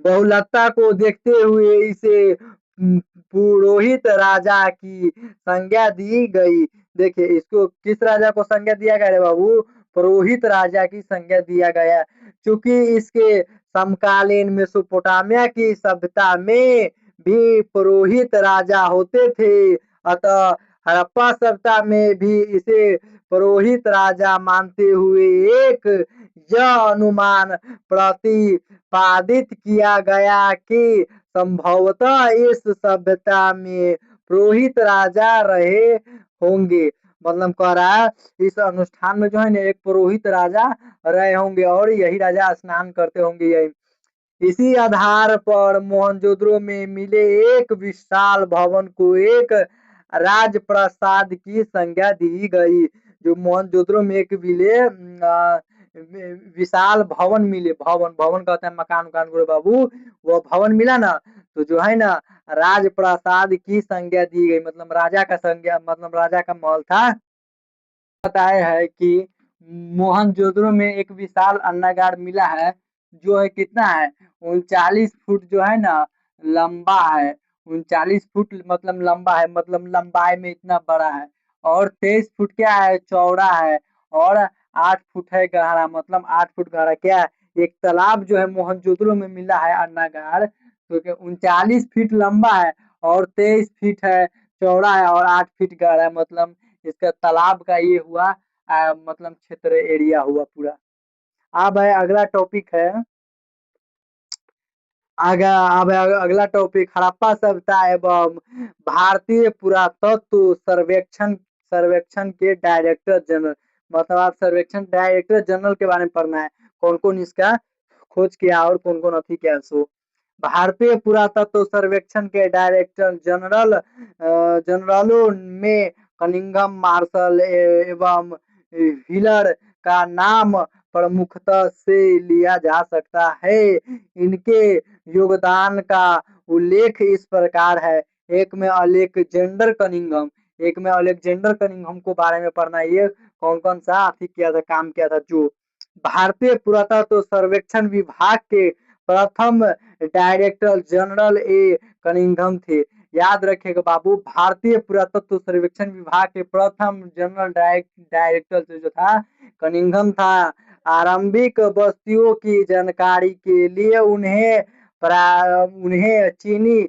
Speaker 1: बहुलता को देखते हुए इसे पुरोहित राजा की संज्ञा दी गई। देखिए, इसको किस राजा को संज्ञा दिया गया रे बाबू? पुरोहित राजा की संज्ञा दिया गया, क्योंकि इसके समकालीन मेसोपोटामिया की सभ्यता में भी पुरोहित राजा होते थे। अतः हड़प्पा सभ्यता में भी इसे पुरोहित राजा मानते हुए एक यह अनुमान प्रतिपादित किया गया कि संभवतः इस सभ्यता में पुरोहित राजा रहे होंगे। मतलब कह रहा है इस अनुष्ठान में जो है ना एक पुरोहित राजा रहे होंगे और यही राजा स्नान करते होंगे। यही इसी आधार पर मोहनजोदड़ो में मिले एक विशाल भवन को एक राजप्रासाद की संज्ञा दी गई। जो मोहनजोदड़ो में एक मिले विशाल भवन मिले, भवन भवन कहते हैं मकान उकान को बाबू, वो भवन मिला ना, तो जो है ना राजप्रासाद की संज्ञा दी गई। मतलब राजा का संज्ञा, मतलब राजा का महल था। बताया है कि मोहनजोदड़ो में एक विशाल अन्नागार मिला है, जो है कितना है? 39 फुट जो है ना लंबा है। 39 फुट मतलब लंबा है, मतलब लंबाई में इतना बड़ा है। और 23 फुट क्या है? चौड़ा है। और 8 फुट है गहरा, मतलब 8 फुट गहरा। क्या है? एक तालाब जो है मोहनजोदड़ो में मिला है अन्नागार, तो 39 फीट लंबा है और 23 फीट है चौड़ा है और 8 फीट गहरा है। मतलब इसका तालाब का ये हुआ मतलब क्षेत्र एरिया हुआ पूरा। अब है अगला टॉपिक है अब अगला टॉपिक हड़प्पा सभ्यता एवं भारतीय पुरातत्व सर्वेक्षण सर्वेक्षण के डायरेक्टर जनरल। मतलब आप सर्वेक्षण डायरेक्टर जनरल के बारे में पढ़ना है, कौन कौन इसका खोज किया और कौन कौन अथी किया। सो भारतीय पुरातत्व सर्वेक्षण के डायरेक्टर जनरलों में कनिंघम, मार्शल एवं व्हीलर का नाम प्रमुखता से लिया जा सकता है। इनके योगदान का उल्लेख इस प्रकार है। एक में अलेक्जेंडर कनिंघम, एक में अलेक्जेंडर कनिंघम को बारे में पढ़ना है। ये कौन कौन सा अथी किया था, काम किया था। जो भारतीय पुरातत्व सर्वेक्षण विभाग के प्रथम डायरेक्टर जनरल ए कनिंघम थे। याद रखिएगा बाबू, भारतीय पुरातत्व सर्वेक्षण विभाग के प्रथम जनरल डायरेक्टर जो था कनिंघम था। आरंभिक बस्तियों की जानकारी के लिए उन्हें चीनी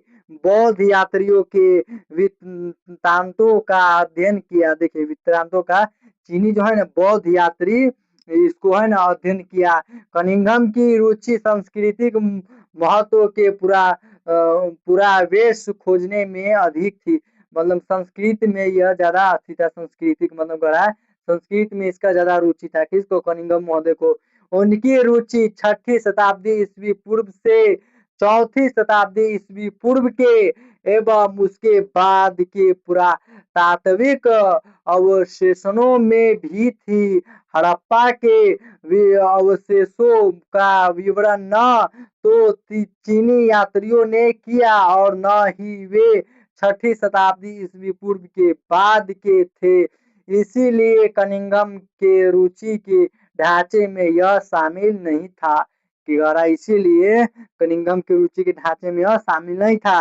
Speaker 1: बौद्ध यात्रियों के वृत्तांतों का अध्ययन किया। देखिए वृत्तांतों का, चीनी जो है ना बौद्ध यात्री, इसको है ना अध्ययन किया। कनिंघम की रुचि सांस्कृतिक महत्व के पूरा वेश खोजने में अधिक थी। मतलब संस्कृत में यह ज्यादा अच्छी था, सांस्कृतिक मतलब गढ़ा संस्कृत में इसका ज्यादा रुचि था। किसको, कनिंघम महोदय को। उनकी रुचि 6ठी शताब्दी ईस्वी पूर्व से 4ठी शताब्दी ईस्वी पूर्व के एवं उसके बाद के पुरातात्विक अवशेषों में भी थी। हड़प्पा के अवशेषों का विवरण न तो चीनी यात्रियों ने किया और न ही वे 6ठी शताब्दी ईस्वी पूर्व के बाद के थे। इसीलिए कनिंघम के रुचि के ढांचे में यह शामिल नहीं था। इसीलिए कनिंघम की रुचि के ढांचे में यह शामिल नहीं था।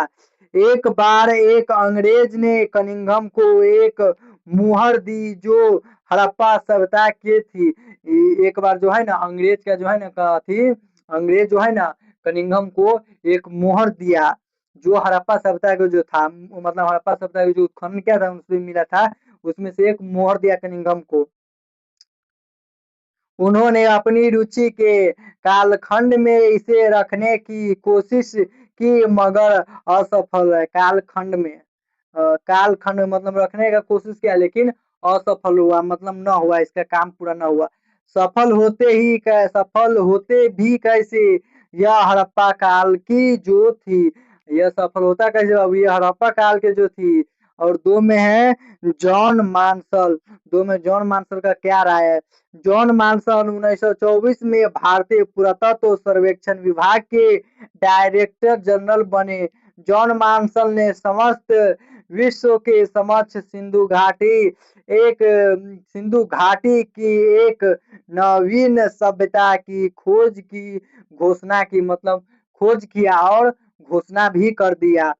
Speaker 1: एक बार एक अंग्रेज ने कनिंघम को एक मुहर दी जो हड़प्पा सभ्यता की थी। एक बार जो है ना अंग्रेज का जो है ना थी, अंग्रेज जो है ना कनिंघम को एक मुहर दिया जो हड़प्पा सभ्यता को जो था, मतलब हड़प्पा सभ्यता को जो उत्खनन किया था उसमें मिला था, उसमें से एक मोहर दिया कनिंघम को। उन्होंने अपनी रुचि के कालखंड में इसे रखने की कोशिश की मगर असफल है। कालखंड में कालखंड में मतलब रखने का कोशिश किया लेकिन असफल हुआ, मतलब न हुआ, इसका काम पूरा न हुआ। सफल होते भी कैसे, यह हड़प्पा काल की जो थी। यह सफल होता कैसे अब, ये हड़प्पा काल के जो थी। और दो में है जॉन मार्शल। दो में जॉन मार्शल का क्या राय है। जॉन मार्शल 1924 में भारतीय पुरातत्व सर्वेक्षण विभाग के डायरेक्टर जनरल बने। जॉन मार्शल ने समस्त विश्व के समक्ष सिंधु घाटी की एक नवीन सभ्यता की खोज की घोषणा की। मतलब खोज किया और घोषणा भी कर दिया।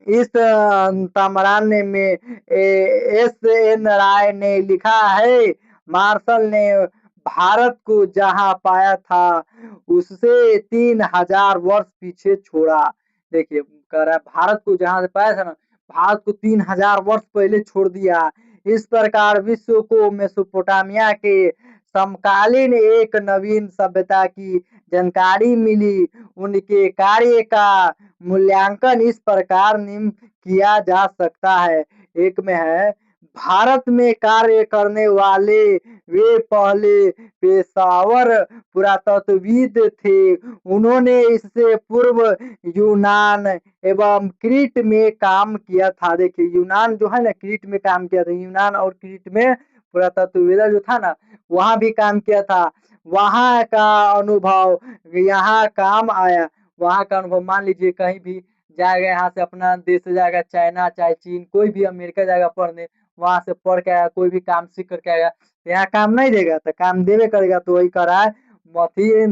Speaker 1: इस तमरान में एस.एन. राय ने लिखा है, मार्शल ने भारत को जहां पाया था उससे 3000 वर्ष पीछे छोड़ा। देखिए कह रहा है भारत को जहां से पाया था ना, भारत को 3000 वर्ष पहले छोड़ दिया। इस प्रकार विश्व को मेसोपोटामिया के समकालीन एक नवीन सभ्यता की जानकारी मिली। उनके कार्य का मूल्यांकन इस प्रकार निम्न किया जा सकता है। एक में है, भारत में कार्य करने वाले वे पहले पेशेवर पुरातत्वविद थे। उन्होंने इससे पूर्व यूनान एवं क्रीट में काम किया था। देखिए यूनान जो है ना क्रीट में काम किया था। यूनान और क्रीट में पुरातत्वविद जो था ना वहां भी काम किया था। वहां का अनुभव यहाँ काम आया। वहां का अनुभव मान लीजिए कहीं भी जाएगा, यहाँ से अपना देश से जाएगा चाइना चाहे चीन, कोई भी अमेरिका जाएगा पढ़ने, वहां से पढ़ के आएगा, कोई भी काम सीख करके आएगा, यहाँ काम नहीं देगा तो काम देवे करेगा। तो वही कह रहा है मथी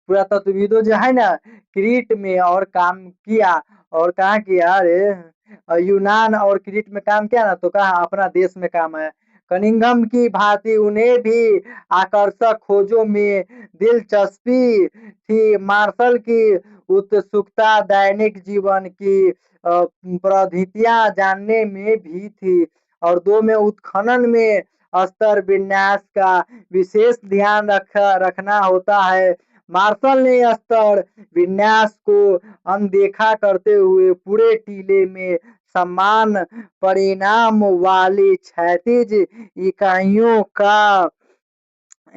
Speaker 1: पुरातत्वविदों जो है ना क्रीट में और काम किया। और कहा किया, अरे यूनान और क्रीट में काम किया ना तो कहा अपना देश में काम है। कनिंघम की भांति उन्हें भी आकर्षक खोजों में दिलचस्पी थी। मार्शल की उत्सुकता दैनिक जीवन की पद्धतियां जानने में भी थी। और दो में उत्खनन में स्तर विन्यास का विशेष ध्यान रखना होता है। मार्शल ने स्तर विन्यास को अनदेखा करते हुए पूरे टीले में समान परिणाम वाली क्षैतिज इकाइयों का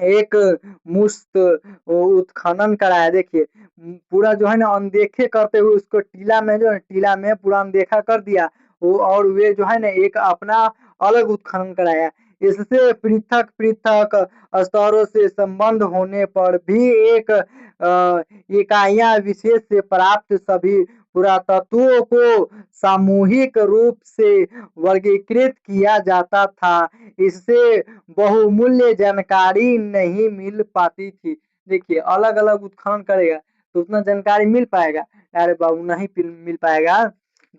Speaker 1: एक मुश्त उत्खनन कराया। देखिए पूरा जो है ना अनदेखे करते हुए उसको टीला में जो है टीला में पूरा अनदेखा कर दिया वो, और वे जो है ना एक अपना अलग उत्खनन कराया। इससे पृथक पृथक स्तरों से संबंध होने पर भी एक इकाइयां विशेष से प्राप्त सभी पुरातत्वों को सामूहिक रूप से वर्गीकृत किया जाता था। इससे बहुमूल्य जानकारी नहीं मिल पाती थी। देखिए अलग अलग उत्खनन करेगा तो उतना जानकारी मिल पाएगा? अरे बाबू नहीं मिल पाएगा।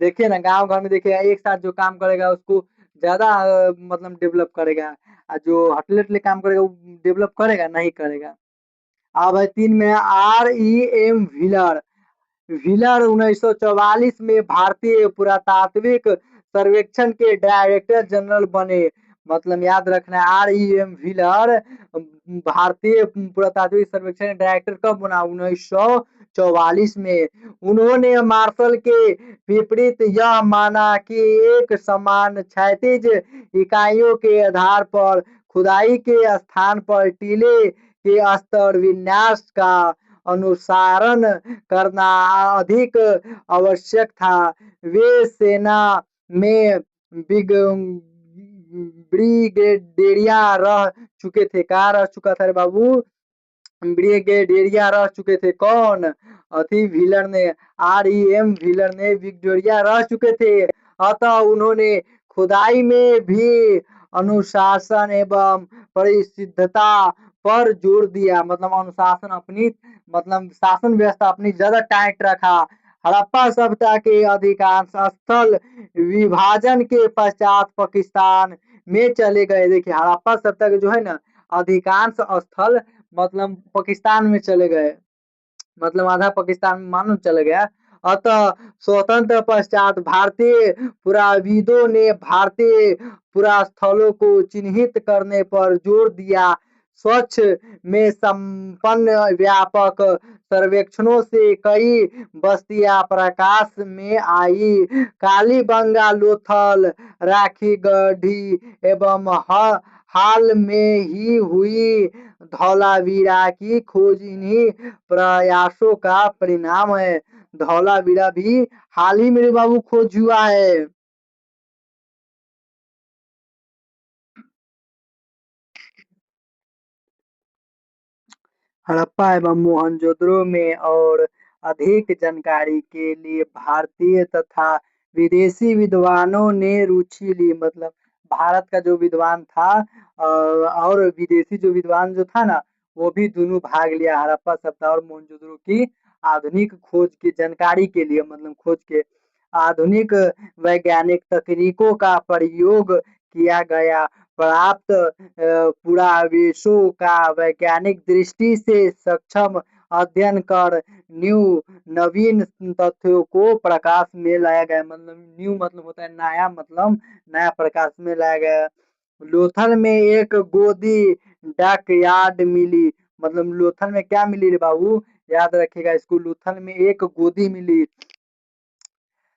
Speaker 1: देखिए ना गांव घर में देखिए एक साथ जो काम करेगा उसको ज्यादा मतलब डेवलप करेगा, और जो हटले हटले काम करेगा वो डेवलप करेगा नहीं करेगा। अब है 3 में REM व्हीलर। व्हीलर 1944 में भारतीय पुरातात्विक सर्वेक्षण के डायरेक्टर जनरल बने। मतलब याद रखना है REM व्हीलर भारतीय पुरातात्विक सर्वेक्षण के डायरेक्टर कब बना? 1944 में। उन्होंने मार्शल के विपरीत यह माना कि एक समान क्षैतिज इकाइयों के आधार पर खुदाई के स्थान पर टीले के स्तर विन्यास का अनुसरण करना अधिक आवश्यक था। वे सेना में ब्रिगेडियरिया रह चुके थे। कहाँ रह चुका था रे बाबू? ब्रिगेडियरिया रह चुके थे। कौन? अति व्हीलर ने, REM व्हीलर ने ब्रिगेडियरिया रह चुके थे। अतः उन्होंने खुदाई में भी अनुशासन एवं परिशुद्धता पर जोर दिया। मतलब अनुशासन अपनी मतलब शासन व्यवस्था अपनी ज्यादा टाइट रखा। हड़प्पा सभ्यता के अधिकांश स्थल विभाजन के पश्चात पाकिस्तान में चले गए। देखिए हड़प्पा सभ्यता के जो है ना अधिकांश स्थल मतलब पाकिस्तान में चले गए, मतलब आधा पाकिस्तान में मानो चले गया। अतः स्वतंत्र पश्चात भारतीय पुराविदों ने भारतीय पुरास्थलों को चिन्हित करने पर जोर दिया। स्वच्छ में संपन्न व्यापक सर्वेक्षणों से कई बस्तियां प्रकाश में आई। कालीबंगा, लोथल, राखीगढ़ी एवं हाल में ही हुई धौलावीरा की खोज इन्हीं प्रयासों का परिणाम है। धौलावीरा भी हाल ही मेरे बाबू खोज हुआ है। हड़प्पा एवं मोहनजोदड़ो में और अधिक जानकारी के लिए भारतीय तथा विदेशी विद्वानों ने रुचि ली। मतलब भारत का जो विद्वान था और विदेशी जो विद्वान जो था ना वो भी दोनों भाग लिया हड़प्पा सभ्यता और मोहनजोदड़ो की आधुनिक खोज की जानकारी के लिए। मतलब खोज के आधुनिक वैज्ञानिक तकनीकों का प्रयोग किया गया। प्राप्त पुरावेशों का वैज्ञानिक दृष्टि से सक्षम अध्ययन कर न्यू नवीन तथ्यों को प्रकाश में लाया गया। मतलब न्यू मतलब होता है नया, मतलब नया प्रकाश में लाया गया। लोथल में एक गोदी डक यार्ड मिली। मतलब लोथल में क्या मिली रे बाबू? याद रखिएगा इसको, लोथल में एक गोदी मिली।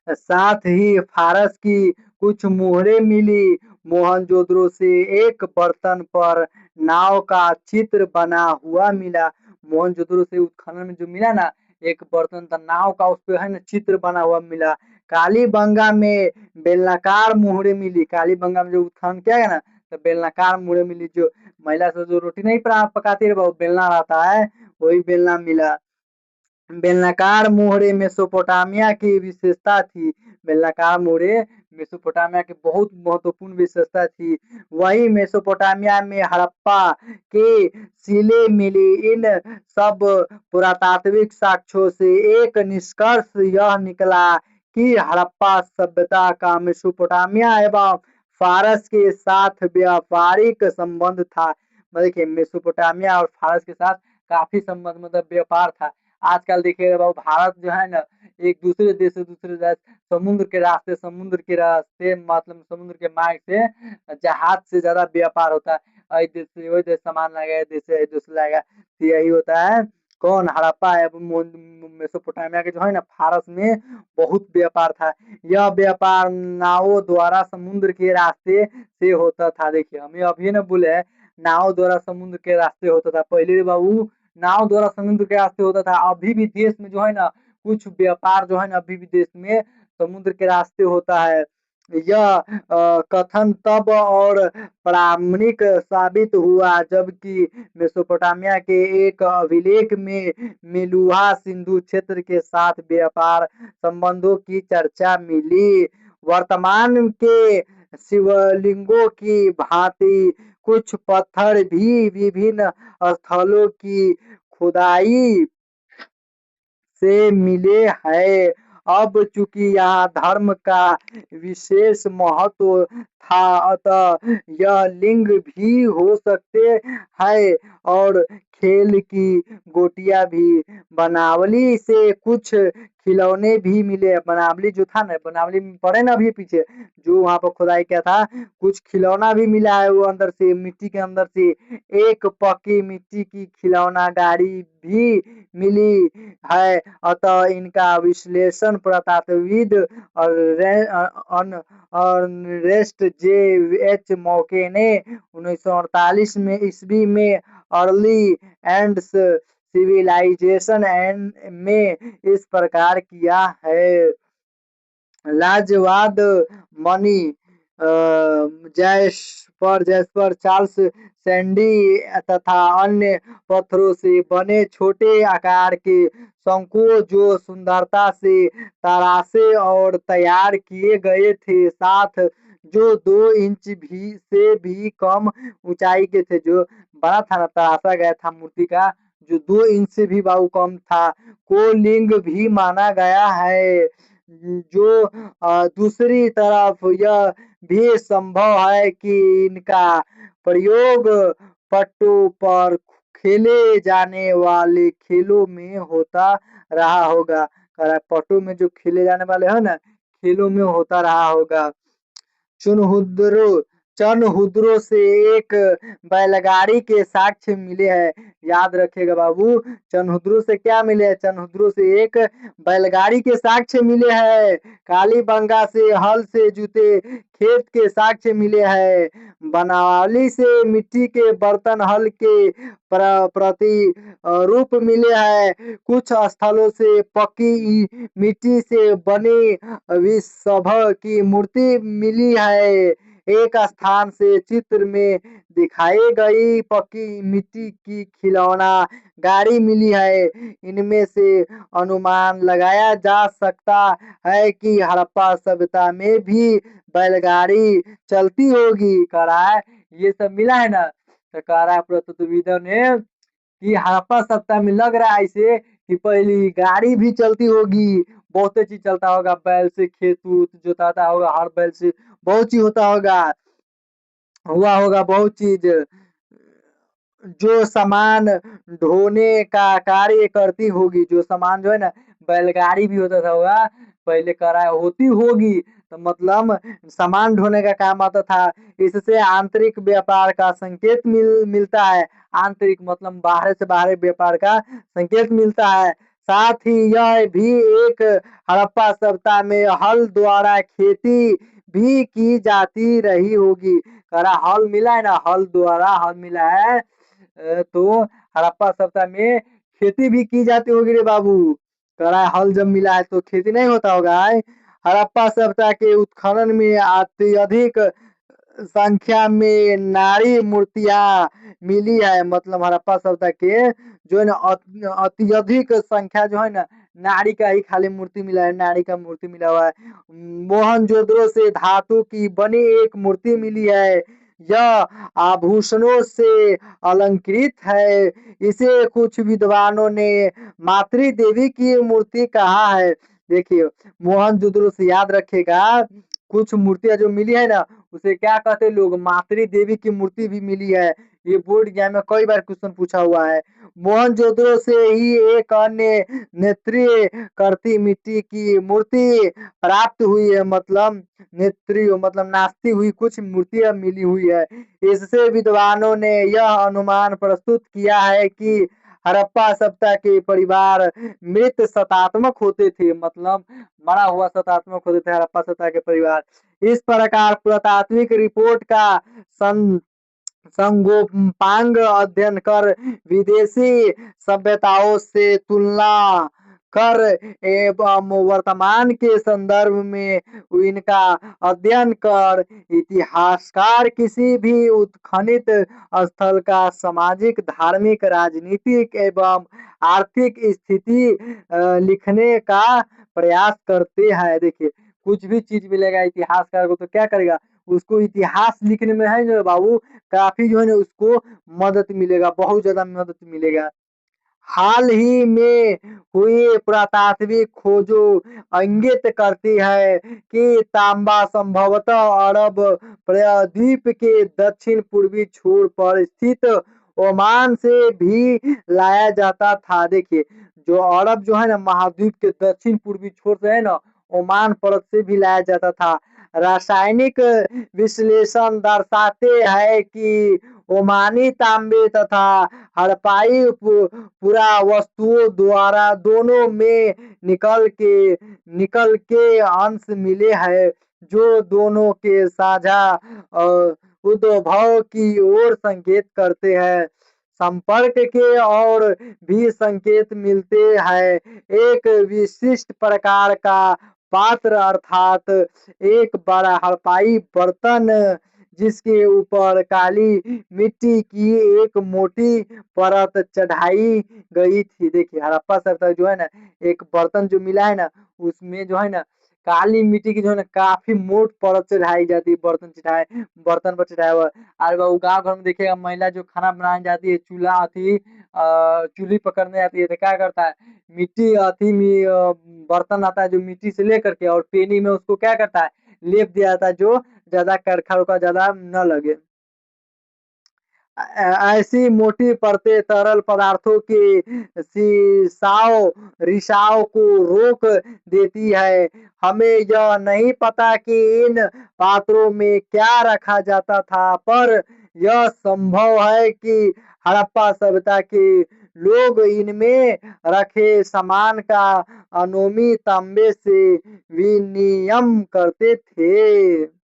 Speaker 1: साथ ही फारस की कुछ मोहरें मिली। मोहनजोदड़ो से एक बर्तन पर नाव का चित्र बना हुआ मिला। मोहनजोदड़ो से उत्खनन में जो मिला ना एक बर्तन था नाव का, उस पे है ना चित्र बना हुआ मिला। कालीबंगा में बेलनाकार मोहरें मिली। कालीबंगा में जो उत्खनन किया गया ना तो बेलनाकार मोहरें मिली। जो महिला से जो रोटी नहीं पकाती है वो बेलना रहता है, वही बेलना मिला। बेलनाकार मोहरे मेसोपोटामिया की विशेषता थी। बेलनाकार मोहरे मेसोपोटामिया की बहुत महत्वपूर्ण विशेषता थी। वही मेसोपोटामिया में हड़प्पा के सिले मिली। इन सब पुरातात्विक साक्ष्यों से एक निष्कर्ष यह निकला कि हड़प्पा सभ्यता का मेसोपोटामिया एवं फारस के साथ व्यापारिक संबंध था। देखिए मेसोपोटामिया और फारस के साथ काफी संबंध मतलब व्यापार था। आजकल देखिए भारत जो है ना एक दूसरे देश से दूसरे देश समुद्र के रास्ते मतलब समुद्र के मार्ग से जहाज से ज्यादा व्यापार होता है। देश से वही देश सामान लाएगा, देश से देश लाएगा, तो यही होता है। कौन हड़प्पा एवं मेसोपोटामिया के जो है ना फारस में बहुत व्यापार था। यह व्यापार नावों द्वारा समुद्र के रास्ते से होता था। देखिए हमें अभी ना बोले नाव द्वारा समुद्र के रास्ते होता था, पहले बाबू नाव द्वारा समुद्र के रास्ते होता था। अभी भी देश में जो है ना कुछ व्यापार जो है ना अभी भी देश में समुद्र के रास्ते होता है। यह कथन तब और प्रामाणिक साबित हुआ जबकि मेसोपोटामिया के एक अभिलेख में मेलुहा सिंधु क्षेत्र के साथ व्यापार संबंधों की चर्चा मिली। वर्तमान के शिवलिंगों की भांति कुछ पत्थर भी विभिन्न स्थलों की खुदाई से मिले हैं। अब चूंकि यहाँ धर्म का विशेष महत्व था अतः यह लिंग भी हो सकते हैं और खेल की गोटियां भी। बनावली से कुछ खिलौने भी मिले। बनावली जो था ना, बनावली में पड़े ना अभी पीछे जो वहां पर खुदाई किया था, कुछ खिलौना भी मिला है वो अंदर से, मिट्टी के अंदर से एक पक्की मिट्टी की खिलौना गाड़ी भी मिली है। अतः इनका विश्लेषण पुरातत्वविद अर्नेस्ट जे एच मौके ने 1948 में ईस्वी में अर्ली एंड सिविलाइजेशन एंड में इस प्रकार किया है। लाजवाद मणि जैस्पर चार्ल्स सैंडी तथा अन्य पत्थरों से बने छोटे आकार के शंकुओं जो सुंदरता से तराशे और तैयार किए गए थे, साथ जो 2 इंच भी से भी कम ऊंचाई के थे, जो बड़ा था ना तराशा गया था मूर्ति का, जो 2 इंच से भी बहुत कम था, को लिंग भी माना गया है। जो दूसरी तरफ यह भी संभव है कि इनका प्रयोग पट्टों पर खेले जाने वाले खेलों में होता रहा होगा। पट्टों में जो खेले जाने वाले है ना खेलों में होता रहा होगा। चुनहुद्रो चनहुद्रो से एक बैलगाड़ी के साक्ष्य मिले हैं। याद रखिएगा बाबू, चनहुद्रो से क्या मिले हैं? चनहुद्रो से एक बैलगाड़ी के साक्ष्य मिले हैं। कालीबंगा से हल से जुते खेत के साक्ष्य मिले हैं। बनावली से मिट्टी के बर्तन हल के प्रति रूप मिले हैं। कुछ स्थलों से पक्की मिट्टी से बनी विषभ की मूर्ति मिली है। एक स्थान से चित्र में दिखाई गई पक्की मिट्टी की खिलौना गाड़ी मिली है। इनमें से अनुमान लगाया जा सकता है कि हड़प्पा सभ्यता में भी बैलगाड़ी चलती होगी। कह रहा है ये सब मिला है ना, तो कह रहा है पुरातत्वविदों ने कि हड़प्पा सभ्यता में लग रहा है ऐसे कि पहली गाड़ी भी चलती होगी, बहुत चीज चलता होगा, बैल से खेत उत जोताता होगा, हर बैल से बहुत चीज होता होगा, हुआ होगा बहुत चीज। जो सामान ढोने का कार्य करती होगी, जो सामान जो है ना बैलगाड़ी भी होता था होगा पहले, करा होती होगी तो मतलब सामान ढोने का काम आता था। इससे आंतरिक व्यापार का संकेत मिलता है। आंतरिक मतलब बाहर से बाहर व्यापार का संकेत मिलता है। साथ ही यह भी एक हड़प्पा सभ्यता में हल द्वारा खेती भी की जाती रही होगी। करा हल मिला है ना, हल द्वारा हल मिला है, तो हड़प्पा सभ्यता में खेती भी की जाती होगी रे बाबू। करा हल जब मिला है तो खेती नहीं होता होगा। हड़प्पा सभ्यता के उत्खनन में अत्यधिक संख्या में नारी मूर्तियां मिली है। मतलब हड़प्पा सभ्यता के जो है ना अत्यधिक संख्या जो है ना नारी का ही खाली मूर्ति मिला है, नारी का मूर्ति मिला हुआ है। मोहनजोदड़ो से धातु की बनी एक मूर्ति मिली है। यह आभूषणों से अलंकृत है। इसे कुछ विद्वानों ने मातृ देवी की मूर्ति कहा है। देखिए मोहनजोदड़ो से याद रखेगा, कुछ मूर्तियां जो मिली है ना उसे क्या कहते लोग, मातृ देवी की मूर्ति भी मिली है। ये बोर्ड एग्जाम में कई बार क्वेश्चन पूछा हुआ है। मोहनजोदड़ो से ही एक अन्य नेत्रीय करती मिट्टी की मूर्ति प्राप्त हुई है। मतलब नेत्रीय मतलब नाचती हुई कुछ मूर्तियां मिली हुई है। इससे विद्वानों ने यह अनुमान प्रस्तुत किया है कि हड़प्पा सभ्यता के परिवार मृत शतात्मक होते थे, मतलब मरा हुआ शतात्मक होते थे हड़प्पा सभ्यता के परिवार। इस प्रकार पुरातात्विक रिपोर्ट का सं संगोपांग अध्ययन कर विदेशी सभ्यताओं से तुलना कर एवं वर्तमान के संदर्भ में इनका अध्ययन कर इतिहासकार किसी भी उत्खनित स्थल का सामाजिक, धार्मिक, राजनीतिक एवं आर्थिक स्थिति लिखने का प्रयास करते हैं। देखिए, कुछ भी चीज मिलेगा इतिहासकार को तो क्या करेगा, उसको इतिहास लिखने में है ना बाबू, काफी जो है ना उसको मदद मिलेगा, बहुत ज्यादा मदद मिलेगा। हाल ही में हुई पुरातात्विक खोजों इंगित करती है कि तांबा संभवतः अरब प्रायद्वीप के दक्षिण पूर्वी छोर पर स्थित ओमान से भी लाया जाता था। देखिए, जो अरब जो है ना महाद्वीप के दक्षिण पूर्वी छोर से है ना, ओमान परत से भी लाया जाता था। रासायनिक विश्लेषण दर्शाते हैं कि ओमानी तांबे तथा हड़प्पाई पूरा वस्तुओं द्वारा दोनों में निकल के अंश मिले हैं, जो दोनों के साझा उद्भव की ओर संकेत करते हैं। संपर्क के और भी संकेत मिलते हैं। एक विशिष्ट प्रकार का पात्र अर्थात एक बड़ा हड़प्पाई बर्तन जिसके ऊपर काली मिट्टी की एक मोटी परत चढ़ाई गई थी। देखिए, हड़प्पा सभ्यता जो है ना, एक बर्तन जो मिला है ना, उसमें जो है ना काली मिट्टी की जो है ना काफी मोट परत चढ़ाई जाती है, बर्तन पर चढ़ाया हुआ। और वो गाँव घर में देखिएगा, महिला जो खाना बनाने जाती है, चूल्ही पकड़ने जाती है, तो क्या करता है, मिट्टी बर्तन आता है जो मिट्टी से लेकर के, और पेनी में उसको क्या करता है, लेप दिया जाता है, जो ज्यादा करखा उरखा ज्यादा न लगे। ऐसी मोटी परतें तरल पदार्थों के रिसाव को रोक देती है। हमें यह नहीं पता कि इन पात्रों में क्या रखा जाता था, पर यह संभव है कि हड़प्पा सभ्यता के लोग इनमें रखे सामान का अनोमी तांबे से विनिमय करते थे।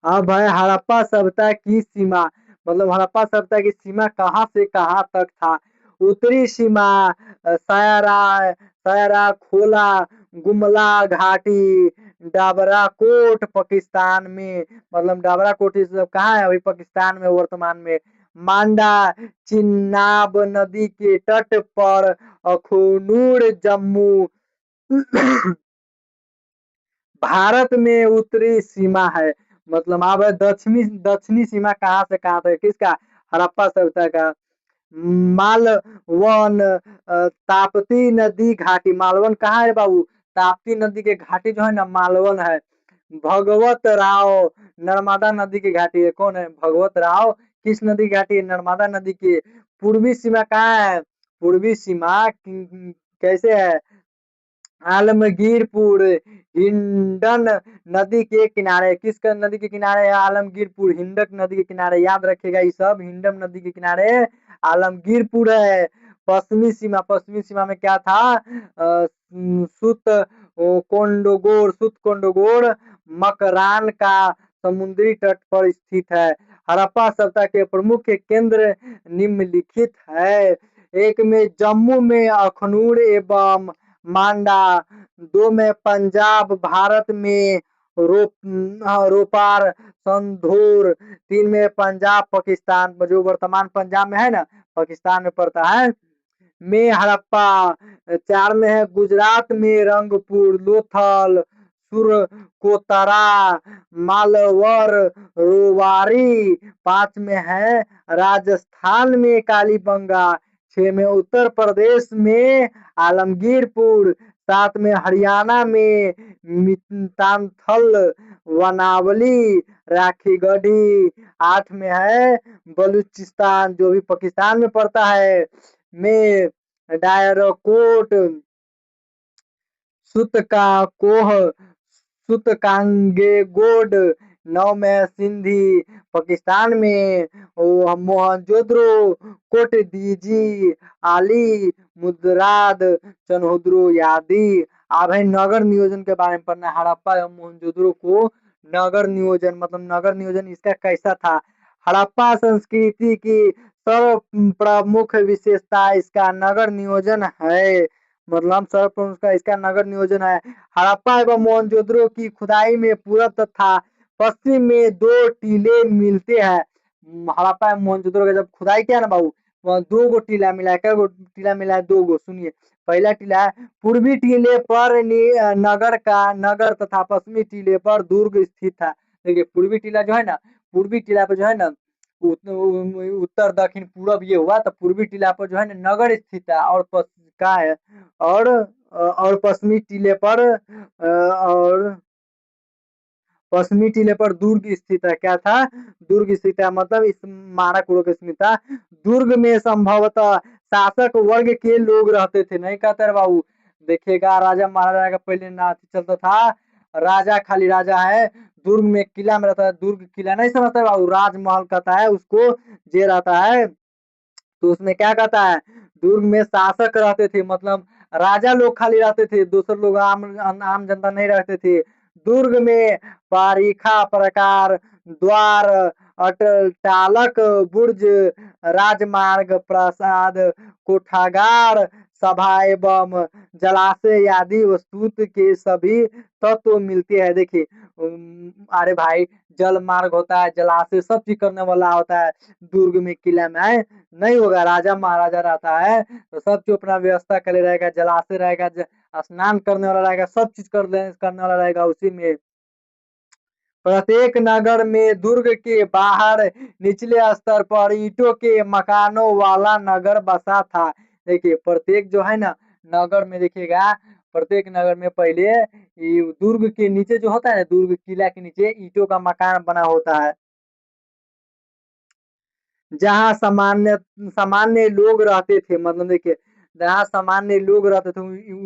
Speaker 1: अब है हड़प्पा सभ्यता की सीमा, मतलब हड़प्पा सभ्यता की सीमा कहाँ से कहाँ तक था। उत्तरी सीमा सायरा खोला, गुमला घाटी, डाबराकोट पाकिस्तान में, मतलब डाबराकोट इस कहाँ है, अभी पाकिस्तान में वर्तमान में। मांडा चिन्नाब नदी के तट पर अखनूर जम्मू भारत में उत्तरी सीमा है। मतलब अब दक्षिणी दक्षिणी सीमा कहाँ से कहाँ तक, किसका, हड़प्पा सभ्यता का। मालवन ताप्ती नदी घाटी, मालवन कहाँ है बाबू, ताप्ती नदी के घाटी जो है ना मालवन है। भगवत राव नर्मदा नदी की घाटी है, कौन है, भगवत राव, किस नदी की घाटी है, नर्मदा नदी की। पूर्वी सीमा कहाँ है, पूर्वी सीमा कैसे है, आलमगीरपुर हिंडन नदी के किनारे, किस नदी के किनारे है, आलमगीरपुर हिंडक नदी के किनारे, याद रखिएगा ये सब, हिंडन नदी के किनारे आलमगीरपुर है। पश्चिमी सीमा में क्या था, सुत कोंडोगोर मकरान का समुद्री तट पर स्थित है। हड़प्पा सभ्यता के प्रमुख केंद्र निम्नलिखित है। एक में जम्मू में अखनूर एवं मांडा, दो में पंजाब भारत में रोपार संधूर, तीन में पंजाब पाकिस्तान, जो वर्तमान पंजाब में है ना, पाकिस्तान में पड़ता है, में हड़प्पा, चार में है गुजरात में रंगपुर लोथल सुरकोतरा मालवर रोवारी, पांच में है राजस्थान में कालीबंगा, छह में उत्तर प्रदेश में आलमगीरपुर, सात में हरियाणा में मितांथल वनावली राखीगढ़ी, आठ में है बलूचिस्तान जो भी पाकिस्तान में पड़ता है में डायरकोट, सुत का कोह, सुत कांगेगोड, नौ में सिंधी, पाकिस्तान में मोहनजोदड़ो, कोटदीजी, आली, मुद्राद, चनहोदरो यादी। अब है नगर नियोजन के बारे में पढ़ना है। हड़प्पा एवं मोहनजोदड़ो को नगर नियोजन मतलब नगर नियोजन इसका कैसा था। हड़प्पा संस्कृति की सर्व प्रमुख विशेषता इसका नगर नियोजन है। मतलब सर्व प्रमुख का इसका नगर नियोजन है। हड़प्पा एवं मोहनजोदड़ो की खुदाई में पूर्व तथा पश्चिम में दो टीले मिलते हैं। हड़प्पा एवं मोहनजोदड़ो का जब खुदाई किया ना बाबू, वहाँ दो गो टीला मिला है। क्या गो टीला मिला है? दो गो। सुनिए, पहला टीला है पूर्वी टीले पर नगर का नगर तथा पश्चिमी टीले पर दुर्ग स्थित था। देखिए पूर्वी टीला जो है ना, पूर्वी टीला पर जो है ना उत्तर दक्षिण पूरब ये हुआ, तो पूर्वी टीला पर जो है ना नगर स्थित है और का है और पश्चिमी टीले पर और पश्चिमी टीले पर दुर्ग स्थित है। क्या था? दुर्ग स्थित है, मतलब स्मारक स्थित था। दुर्ग में संभवतः शासक वर्ग के लोग रहते थे। नहीं कहते रे बाबू, देखिएगा राजा महाराजा का पहले ना चलता था, राजा खाली राजा है, दुर्ग में किला में रहता है। दुर्ग किला नहीं समझता बाबू, राजमहल कहता है उसको, जे रहता है। तो उसमें क्या कहता है, दुर्ग में शासक रहते थे, मतलब राजा लोग खाली रहते थे, दूसरे लोग आम जनता नहीं रहते थे। दुर्ग में बारीखा प्रकार द्वार, अटटालक, बुर्ज, राजमार्ग, प्रासाद, कोठागार, सभा एवं जलाशय आदि वस्तु के सभी तत्व मिलते हैं। देखिए अरे भाई, जल मार्ग होता है, जलाशय सब चीज करने वाला होता है दुर्ग में, किला में है नहीं होगा। राजा महाराजा रहता है तो सब चीज अपना व्यवस्था करे रहेगा, जलाशय रहेगा, स्नान करने वाला रहेगा, सब चीज करने वाला रहेगा उसी में। प्रत्येक नगर में दुर्ग के बाहर निचले स्तर पर ईंटों के मकानों वाला नगर बसा था। देखिए प्रत्येक जो है ना नगर में, देखिएगा प्रत्येक नगर में पहले दुर्ग के नीचे जो होता है ना, दुर्ग किला के नीचे ईंटों का मकान बना होता है, जहाँ सामान्य सामान्य लोग रहते थे। मतलब देखिए जहाँ सामान्य लोग रहते थे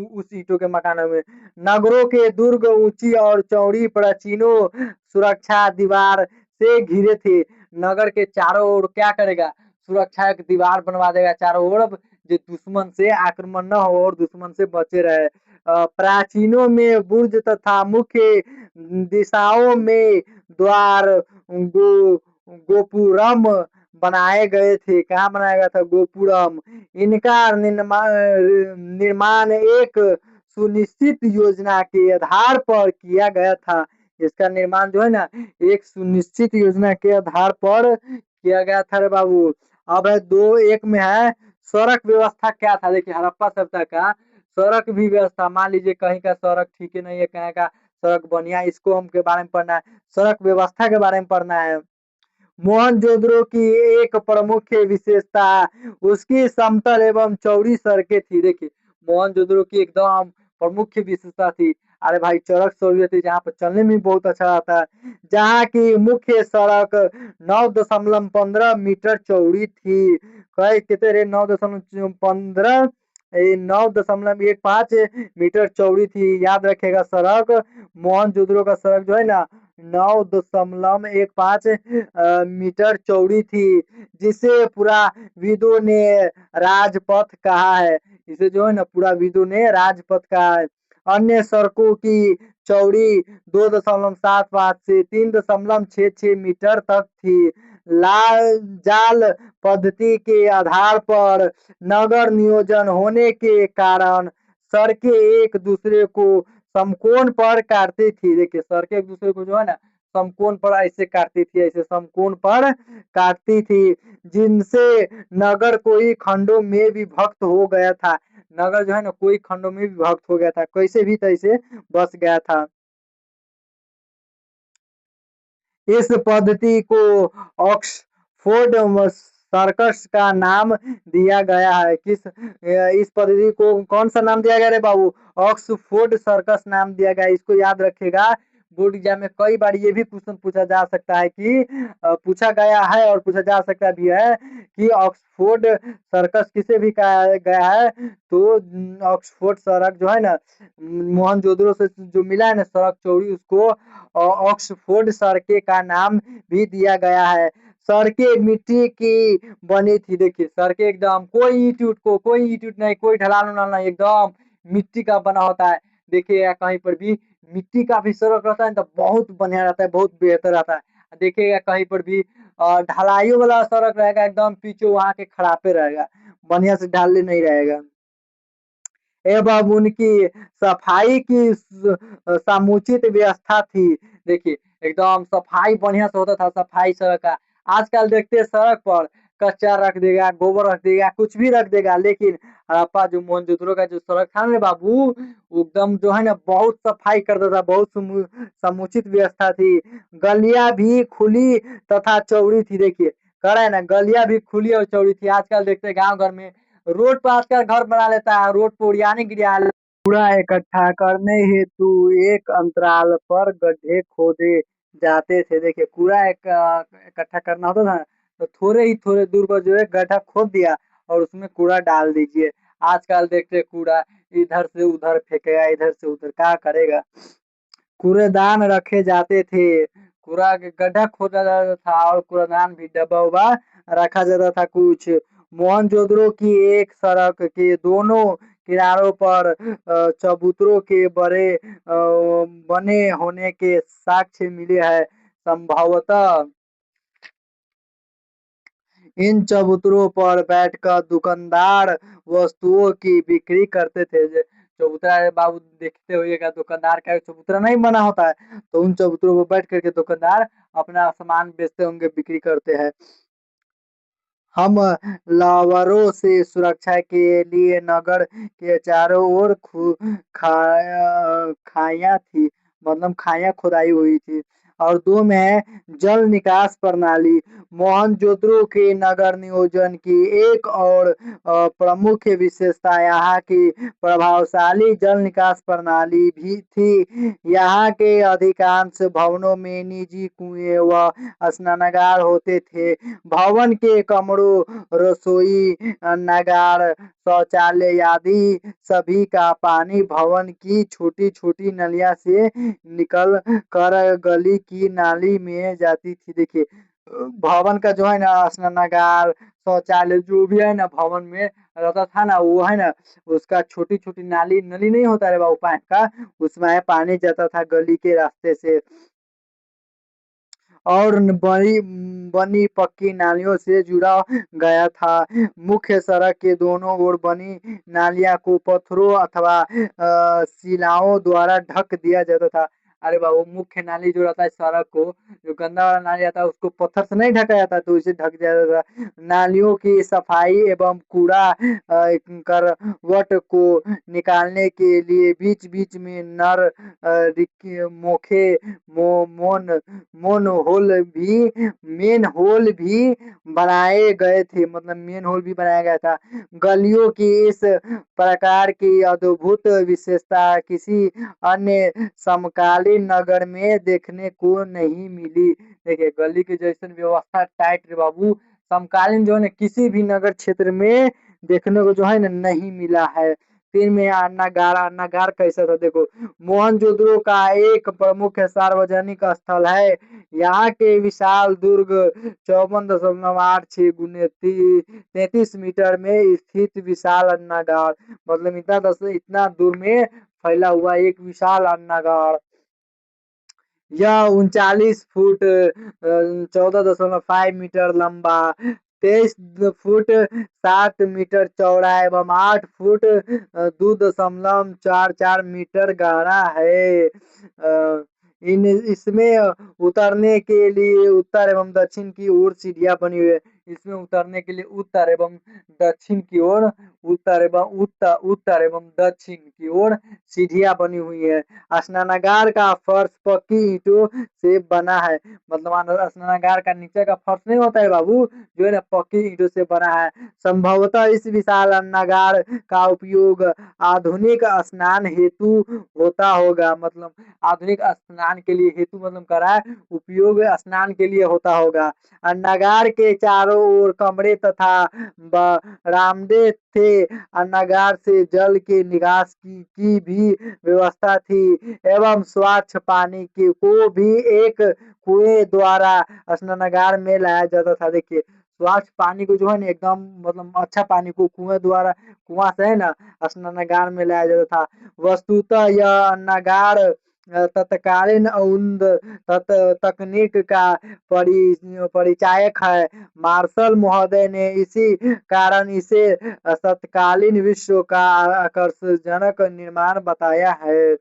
Speaker 1: उस ईंटों के मकानों में। नगरों के दुर्ग ऊंची और चौड़ी प्राचीनों सुरक्षा दीवार से घिरे थे। नगर के चारों ओर क्या करेगा? सुरक्षा की दीवार बनवा देगा चारों ओर, जो दुश्मन से आक्रमण न हो और दुश्मन से बचे रहे। प्राचीनों में बुर्ज तथा मुख्य दिशाओं में द्वार, गोपुरम बनाए गए थे। कहाँ बनाया गया था? गोपुरम। इनका निर्माण एक सुनिश्चित योजना के आधार पर किया गया था। इसका निर्माण जो है ना एक सुनिश्चित योजना के आधार पर किया गया था रे बाबू। अब है दो एक में है सड़क व्यवस्था क्या था। देखिए हड़प्पा सभ्यता का सड़क भी व्यवस्था, मान लीजिए कहीं का सड़क ठीक है नहीं है, कहीं का सड़क बढ़िया, इसको हम के बारे में पढ़ना है, सड़क व्यवस्था के बारे में पढ़ना है। मोहनजोदड़ो की एक प्रमुख विशेषता उसकी समतल एवं चौड़ी सड़कें थी। देखिए मोहनजोदड़ो की एकदम प्रमुख विशेषता थी, अरे भाई सड़क चौड़ी थी, जहाँ पर चलने में बहुत अच्छा आता है। जहाँ की मुख्य सड़क 9.15 मीटर चौड़ी थी। कई कितने रे? 9.15, 9.15 मीटर चौड़ी थी। याद रखेगा सड़क मोहनजोदड़ो का सड़क जो है ना 9.15 मीटर चौड़ी थी, जिसे पूरा विदों ने राजपथ कहा है। इसे जो है ना पूरा विदों ने राजपथ कहा है। अन्य सड़कों की चौड़ी 2.75 से 3.66 मीटर तक थी। लाल जाल पद्धति के आधार पर नगर नियोजन होने के कारण सड़कें एक दूसरे को समकोण पर काटती थी। देखिए सड़कें एक दूसरे को जो है ना समकोण पर ऐसे काटती थी, ऐसे समकोण पर काटती थी, जिनसे नगर कोई खंडों में विभक्त हो गया था। नगर जो है ना कोई खंडों में विभक्त हो गया था, कैसे भी तैसे बस गया था। इस पद्धति को ऑक्सफोर्ड सर्कस का नाम दिया गया है। इस पद्धति को कौन सा नाम दिया गया रे बाबू? ऑक्सफोर्ड सर्कस नाम दिया गया। इसको याद रखेगा, बोर्ड एग्जाम में कई बार ये भी क्वेश्चन पूछा जा सकता है कि पूछा गया है और पूछा जा सकता भी है कि ऑक्सफोर्ड सर्कस किसे भी कहा गया है। तो ऑक्सफोर्ड सड़क जो है ना, मोहनजोदड़ो से जो मिला है ना सड़क चौड़ी, उसको ऑक्सफोर्ड सड़के का नाम भी दिया गया है। सड़कें मिट्टी की बनी थी, देखिए सड़कें एकदम कोई ईंट नहीं, कोई ढलान उलान नहीं, एकदम मिट्टी का बना होता है। देखिएगा कहीं पर भी मिट्टी का भी सड़क रहता है तो बहुत बढ़िया रहता है, बहुत बेहतर रहता है। देखिएगा कहीं पर भी ढलाइयों वाला सड़क रहेगा, एकदम पीछे वहां के खड़ापे रहेगा, बढ़िया से ढाले नहीं रहेगा। एवं उनकी सफाई की समुचित व्यवस्था थी। देखिए एकदम सफाई बढ़िया से होता था, सफाई सड़क का। आजकल देखते हैं सड़क पर कचरा रख देगा, गोबर रख देगा, कुछ भी रख देगा, लेकिन हड़प्पा जो मोहनजोदड़ो का जो सड़क था ना बाबू, वो एकदम जो है ना बहुत सफाई करता था, बहुत समुचित व्यवस्था थी। गलियां भी खुली तथा चौड़ी थी। देखिए कह रहे हैं ना, गलियां भी खुली और चौड़ी थी। आजकल देखते हैं गांव घर में रोड पर आजकल घर बना लेता है, रोड पर उड़ियाने गिरिया। कूड़ा इकट्ठा करने हेतु एक अंतराल पर गड्ढे खोदे जाते थे। देखिए कूड़ा इकट्ठा करना होता था, तो थोड़े ही थोड़े दूर पर जो है गड्ढा खोद दिया और उसमें कूड़ा डाल दीजिए। आजकल देखते कूड़ा इधर से उधर फेंकेगा, इधर से उधर क्या करेगा। कूड़ेदान रखे जाते थे, कूड़ा गड्ढा खोदा जाता था और कूड़ादान भी डब्बा उब्बा रखा जाता था कुछ। मोहनजोदड़ो की एक सड़क के दोनों किनारों पर चबूतरों के बने होने के साक्ष्य मिले हैं। संभवतः इन चबूतरों पर बैठकर दुकानदार वस्तुओं की बिक्री करते थे। चबूतरा बाबू देखते होइएगा, दुकानदार का एक चबूतरा नहीं बना होता है, तो उन चबूतरों पर बैठ करके दुकानदार अपना सामान बेचते होंगे, बिक्री करते हैं। हम लावरों से सुरक्षा के लिए नगर के चारों ओर खाइयां थी, मतलब खाइयां खुदाई हुई थी। और दो में जल निकास प्रणाली। मोहनजोदड़ो के नगर नियोजन की एक और प्रमुख विशेषता यहाँ की प्रभावशाली जल निकास प्रणाली भी थी। यहाँ के अधिकांश भवनों में निजी कुएं व स्नानागार होते थे। भवन के कमरों, रसोई, नगार, शौचालय आदि सभी का पानी भवन की छोटी छोटी नलियां से निकल कर गली की नाली में जाती थी। देखिए भवन का जो है ना स्नानागार, शौचालय जो भी है ना भवन में रहता था ना, वो है ना उसका छोटी छोटी नाली नली नहीं होता रे बाबू पाइप का, उसमें पानी जाता था गली के रास्ते से। और बड़ी बनी पक्की नालियों से जुड़ा गया था। मुख्य सड़क के दोनों ओर बनी नालियां को पत्थरों अथवा शिलाओं द्वारा ढक दिया जाता था। अरे बाबू मुख्य नाली जो रहता है सड़क को, जो गंदा वाला नाली आता है उसको पत्थर से नहीं ढका जाता, तो इसे ढक दिया जाता था। नालियों की सफाई एवं कूड़ा करवट को निकालने के लिए बीच बीच में मोखे मो, मोन मेन होल भी बनाए गए थे, मतलब मेन होल भी बनाया गया था। गलियों की इस प्रकार की अद्भुत विशेषता किसी अन्य समकालीन नगर में देखने को नहीं मिली। देखिए गली के जैसे व्यवस्था टाइट रे बाबू, समकालीन जो है ना किसी भी नगर क्षेत्र में देखने को जो है ना नहीं मिला है। फिर में नगार कैसा था देखो। मोहनजोदड़ो का एक प्रमुख सार्वजनिक स्थल है। यहाँ के विशाल दुर्ग 54.86 गुने 33 मीटर में स्थित विशाल अन्नागार, मतलब इतना दूर में फैला हुआ एक विशाल अन्नागार। यह 39 फुट 14.5 मीटर लंबा, 23 फुट 7 मीटर चौड़ा एवं 8 फुट 2.44 मीटर गहरा है। इन इसमें उतरने के लिए उत्तर एवं दक्षिण की ओर सीढ़ियां बनी हुई है। इसमें उतरने के लिए उत्तर एवं दक्षिण की ओर उत्तर एवं दक्षिण की ओर सीढ़ियां बनी हुई है। स्नानागार का फर्श पक्की ईंटों से बना है। मतलब स्नानागार का नीचे का फर्श नहीं होता है बाबू, जो है ना पक्की ईंटों से बना है। संभवतः इस विशाल अन्नागार का उपयोग आधुनिक स्नान हेतु होता होगा। मतलब आधुनिक स्नान के लिए हेतु मतलब करा है, उपयोग स्नान के लिए होता होगा। अन्नागार के चारों ओर कमरे तथा बरामदे थे। अन्नागार से जल के निकास की भी व्यवस्था थी एवं स्वच्छ पानी की को भी एक कुएं द्वारा स्नानागार में लाया जाता था। देखिए स्वच्छ पानी को जो है ना एकदम मतलब अच्छा पानी को कुएं द्वारा, कुआं से है ना स्नानागार में लाया जाता था। वस्तुतः यह अन्नागार तत्कालीन उन्द तकनीक का परिचायक है। मार्शल महोदय ने इसी कारण इसे तत्कालीन विश्व का आकर्षणजनक निर्माण बताया है।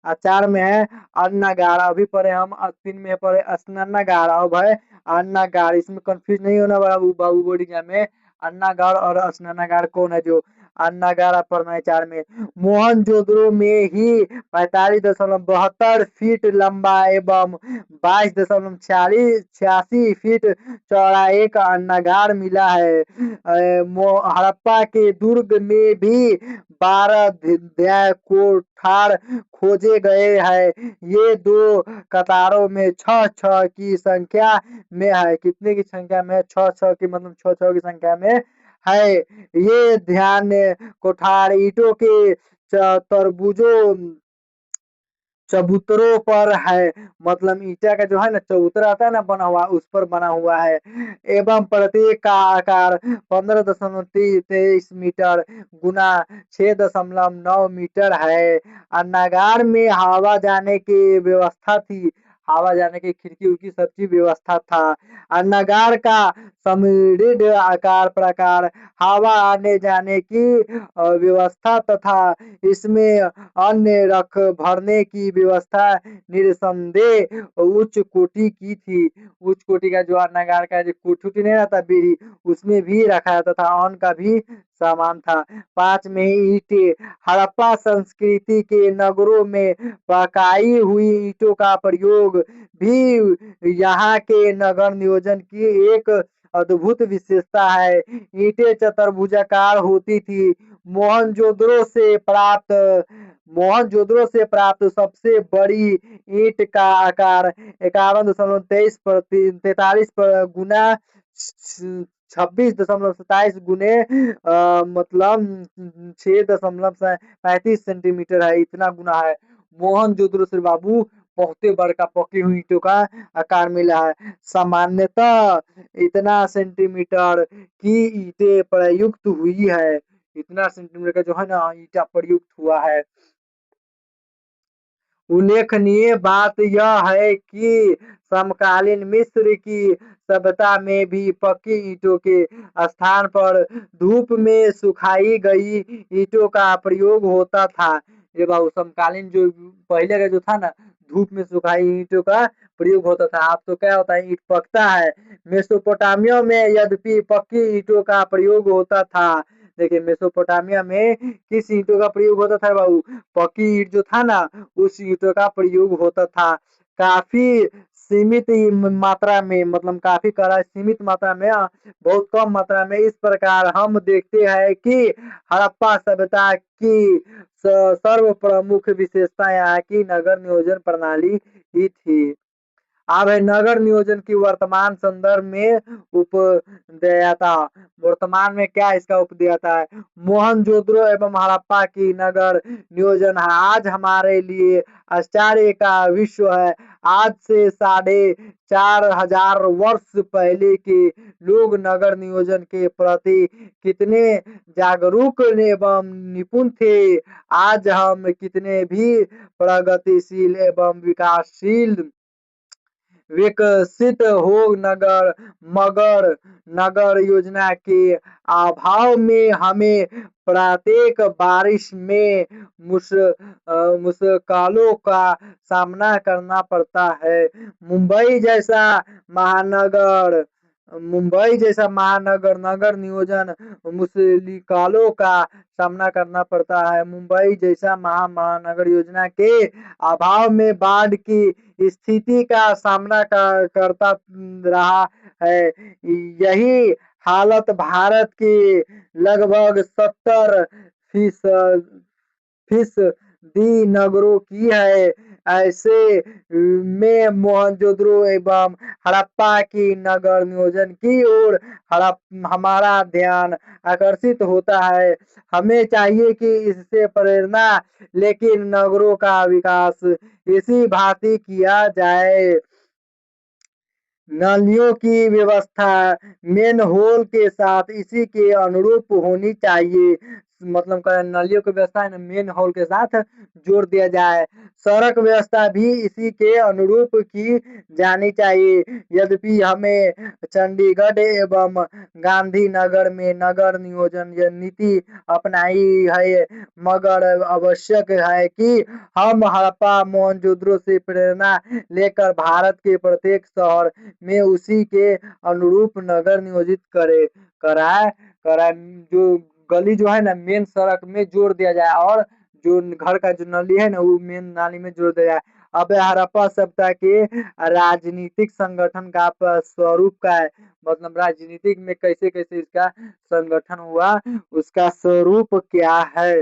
Speaker 1: आचार में है अन्नागार, अभी पढ़े हम, तीन में पढ़े स्नानागार, अब है अन्नागार। इसमें कंफ्यूज नहीं होना बाबू, बाबू बोर्ड एग्जाम में अन्नागार और स्नानागार कौन है। जो अन्नागार पढ़ना है चार में। मोहनजोदड़ो में ही 45.72 फीट लंबा एवं 22.46 फीट चौड़ा एक अन्नागार मिला है। हड़प्पा के दुर्ग में भी 12 कोठार खोजे गए हैं। ये दो कतारों में छह छह की संख्या में है। कितने की संख्या में? छह छह की, मतलब छह छह की संख्या में है। ये ध्यान कोठार ईंटों के तरबूजों चबूतरों पर है। मतलब ईंटा का जो है ना चबूतरा आता है ना बना हुआ, उस पर बना हुआ है। एवं प्रत्येक का आकार 15.23 मीटर गुना 6.9 मीटर है। अन्नागार में हवा जाने की व्यवस्था थी। हवा जाने की खिड़की उड़की सब चीज व्यवस्था था। अन्नागार का समृद्ध आकार प्रकार हवा आने जाने की व्यवस्था तथा इसमें अन्य रख भरने की व्यवस्था निरसंदेह उच्च कोटि की थी। उच्च कोटि का जो अन्नागार का जो कुटी नहीं रहता बीड़ी, उसमें भी रखा जाता था, अन्न का भी सामान था। 5 में ईंटें, हड़प्पा संस्कृति के नगरों में पकाई हुई ईंटों का प्रयोग भी यहाँ के नगर नियोजन की एक अद्भुत विशेषता है। ईंटें चतुर्भुजाकार होती थी। मोहनजोदड़ो से प्राप्त सबसे बड़ी ईंट का आकार 51.43 गुना 26.27 गुने मतलब 6.35 सेंटीमीटर है। इतना गुना है। मोहनजोदड़ो से बाबू बहुते बड़का पकी हुई ईंटों का आकार मिला है। सामान्यतः इतना सेंटीमीटर की ईंटें प्रयुक्त हुई है। इतना सेंटीमीटर का जो है ना ईंटा प्रयुक्त हुआ है। उल्लेखनीय बात यह है कि समकालीन मिस्र की सभ्यता में भी पक्की ईंटों के स्थान पर धूप में सुखाई गई ईंटों का प्रयोग होता था। ये बाबू समकालीन जो पहले का जो था ना, धूप में सुखाई ईंटों का प्रयोग होता था। अब तो क्या होता है, ईंट पकता है। मेसोपोटामिया में यद्यपि पक्की ईंटों का प्रयोग होता था। देखिए मेसोपोटामिया में किस ईंटों का प्रयोग होता था बाबू? पक्की ईंट जो था ना, उस ईंटों का प्रयोग होता था। काफी सीमित मात्रा में, मतलब काफी कड़ा सीमित मात्रा में, बहुत कम मात्रा में। इस प्रकार हम देखते हैं कि हड़प्पा सभ्यता की सर्व प्रमुख विशेषता यहाँ की नगर नियोजन प्रणाली ही थी। अब है नगर नियोजन की वर्तमान संदर्भ में उपदेयता। वर्तमान में क्या इसका उपदेयता है? मोहनजोदड़ो एवं हड़प्पा की नगर नियोजन आज हमारे लिए आश्चर्य का विषय है। आज से 4500 वर्ष पहले के लोग नगर नियोजन के प्रति कितने जागरूक एवं निपुण थे। आज हम कितने भी प्रगतिशील एवं विकासशील विकसित हो मगर नगर योजना के अभाव में हमें प्रत्येक बारिश में मुश्किलों का सामना करना पड़ता है। मुंबई जैसा महानगर मुंबई जैसा महानगर नगर नियोजन मुश्किलों का सामना करना पड़ता है। मुंबई जैसा महानगर योजना के अभाव में बाढ़ की स्थिति का सामना करता रहा है। यही हालत भारत की लगभग 70% फीसदी नगरों की है। ऐसे में मोहनजोदड़ो एवं हड़प्पा की नगर नियोजन की ओर हमारा ध्यान आकर्षित होता है। हमें चाहिए कि इससे प्रेरणा लेकिन नगरों का विकास इसी भांति किया जाए। नालियों की व्यवस्था मेन होल के साथ इसी के अनुरूप होनी चाहिए। मतलब नालियों की व्यवस्था मेन होल के साथ जोड़ दिया जाए। सड़क व्यवस्था भी इसी के अनुरूप की जानी चाहिए। यद्यपि हमें चंडीगढ़ एवं गांधीनगर में नगर नियोजन नीति अपनाई है, मगर आवश्यक है कि हम हड़प्पा मोहनजोदड़ो से प्रेरणा लेकर भारत के प्रत्येक शहर में उसी के अनुरूप नगर नियोजित कराए कराए जो गली जो है ना मेन सड़क में जोड़ दिया जाए और जो घर का जो नली है ना वो मेन नाली में जोड़ दिया जाए। अब हड़प्पा सभ्यता के राजनीतिक संगठन का स्वरूप का है, मतलब राजनीतिक में कैसे कैसे इसका संगठन हुआ उसका स्वरूप क्या है।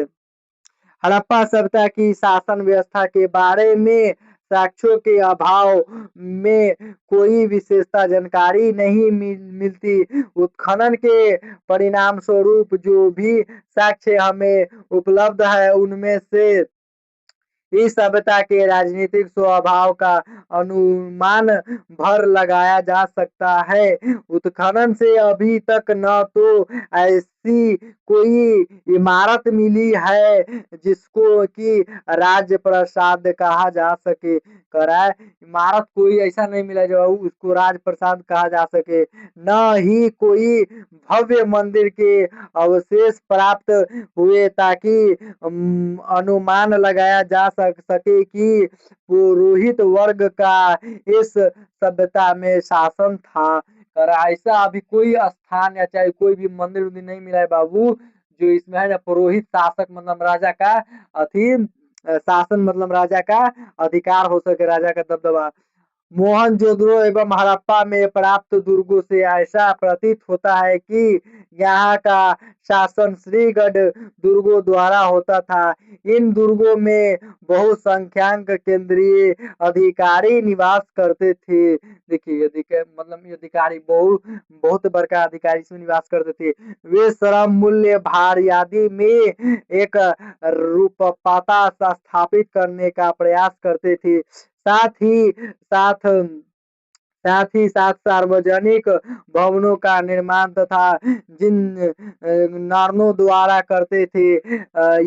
Speaker 1: हड़प्पा सभ्यता की शासन व्यवस्था के बारे में साक्ष्यों के अभाव में कोई विशेषता जानकारी नहीं मिलती। उत्खनन के परिणाम स्वरूप जो भी साक्ष्य हमें उपलब्ध है उनमें से इस सभ्यता के राजनीतिक स्वभाव का अनुमान भर लगाया जा सकता है। उत्खनन से अभी तक न तो ऐसी कोई इमारत मिली है जिसको कि राजप्रसाद कहा जा सके। कराए इमारत कोई ऐसा नहीं मिला जो उसको राजप्रसाद कहा जा सके, न ही कोई भव्य मंदिर के अवशेष प्राप्त हुए ताकि अनुमान लगाया जा सके कि पुरोहित वर्ग का इस सभ्यता में शासन था। और ऐसा अभी कोई स्थान या चाहे कोई भी मंदिर उन्दिर नहीं मिला है बाबू जो इसमें है ना पुरोहित शासक मतलब राजा का अथी शासन मतलब राजा का अधिकार हो सके, राजा का दबदबा। मोहनजोदड़ो एवं हड़प्पा में प्राप्त दुर्गों से ऐसा प्रतीत होता है कि यहाँ का शासन श्रीगढ़ दुर्गों द्वारा होता था। इन दुर्गों में बहुसंख्यक केंद्रीय अधिकारी निवास करते थे। देखिए मतलब ये अधिकारी बहुत बड़का अधिकारी इसमें निवास करते थे। वे श्रम मूल्य भार आदि में एक रूपता स्थापित करने का प्रयास करते थे। साथ ही साथ सार्वजनिक भवनों का निर्माण तथा जिन नार्नों द्वारा करते थे।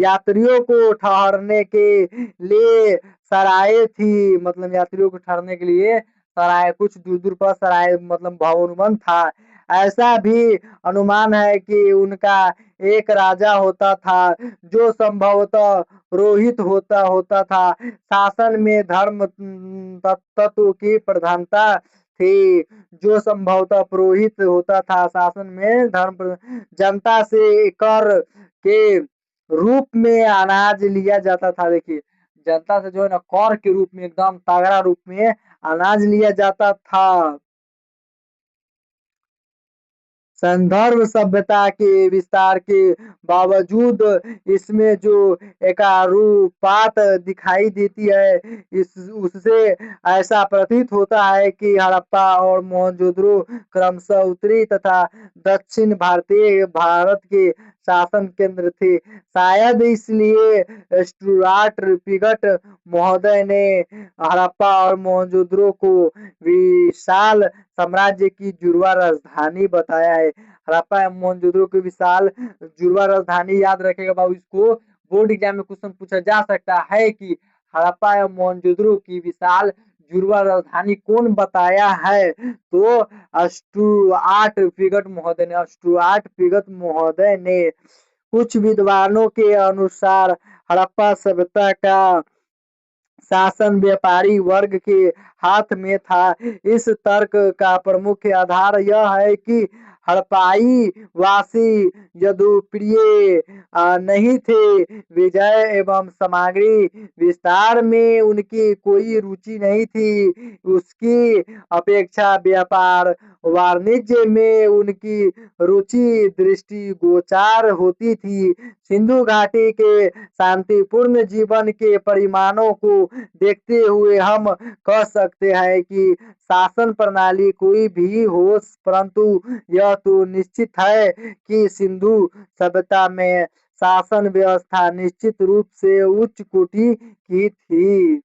Speaker 1: यात्रियों को ठहरने के लिए सराय थी, मतलब यात्रियों को ठहरने के लिए सराय कुछ दूर दूर पर सराय मतलब भवन था। ऐसा भी अनुमान है कि उनका एक राजा होता था जो संभवतः पुरोहित होता था। शासन में धर्म तत्व की प्रधानता थी जो संभवतः पुरोहित होता था। शासन में धर्म जनता से कर के रूप में अनाज लिया जाता था। देखिए जनता से जो है ना कर के रूप में एकदम तगड़ा रूप में अनाज लिया जाता था। संदर्भ सभ्यता के विस्तार के बावजूद इसमें जो एकारूपात दिखाई देती है इस उससे ऐसा प्रतीत होता है कि हड़प्पा और मोहनजोदड़ो क्रमशः उत्तरी तथा दक्षिण भारत के शासन केंद्र थे। शायद इसलिए स्टुअर्ट पिगट महोदय ने हड़प्पा और मोहनजोदड़ो को विशाल साम्राज्य की जुड़वा राजधानी बताया है। हड़प्पा एवं मोहनजोदड़ो की विशाल जुड़वा राजधानी याद रखेगा बाबू, इसको बोर्ड एग्जाम में क्वेश्चन पूछा जा सकता है कि हड़प्पा एवं मोहनजोदड़ो की विशाल जुड़वा राजधानी कौन बताया है, तो स्टुअर्ट पिगट महोदय ने। कुछ विद्वानों के अनुसार हड़प्पा सभ्यता का शासन व्यापारी वर्ग के हाथ में था। इस तर्क का प्रमुख आधार यह है कि हड़प्पाई वासी यदुप्रिय नहीं थे। विजय एवं सामग्री विस्तार में उनकी कोई रुचि नहीं थी। उसकी अपेक्षा व्यापार वाणिज्य में उनकी रुचि दृष्टिगोचर होती थी। सिंधु घाटी के शांतिपूर्ण जीवन के परिणामों को देखते हुए हम कह सकते हैं कि शासन प्रणाली कोई भी हो, परंतु यह तो निश्चित है कि सिंधु सभ्यता में शासन व्यवस्था निश्चित रूप से उच्च कोटि की थी।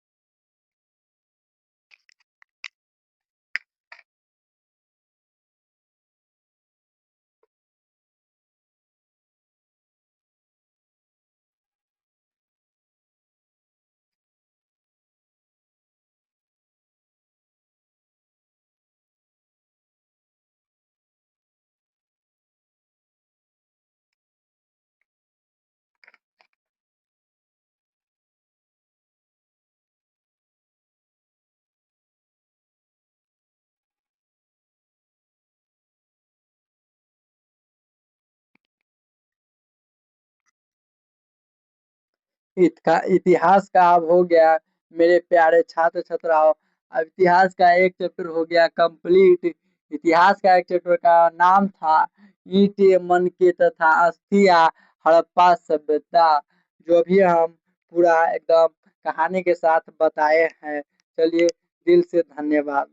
Speaker 1: इतिहास का अब हो गया मेरे प्यारे छात्र छात्राओं। अब इतिहास का एक चैप्टर हो गया कंप्लीट। इतिहास का एक चैप्टर का नाम था ईंट मन के तथा अस्थिया हड़प्पा सभ्यता, जो भी हम पूरा एकदम कहानी के साथ बताए हैं। चलिए, दिल से धन्यवाद।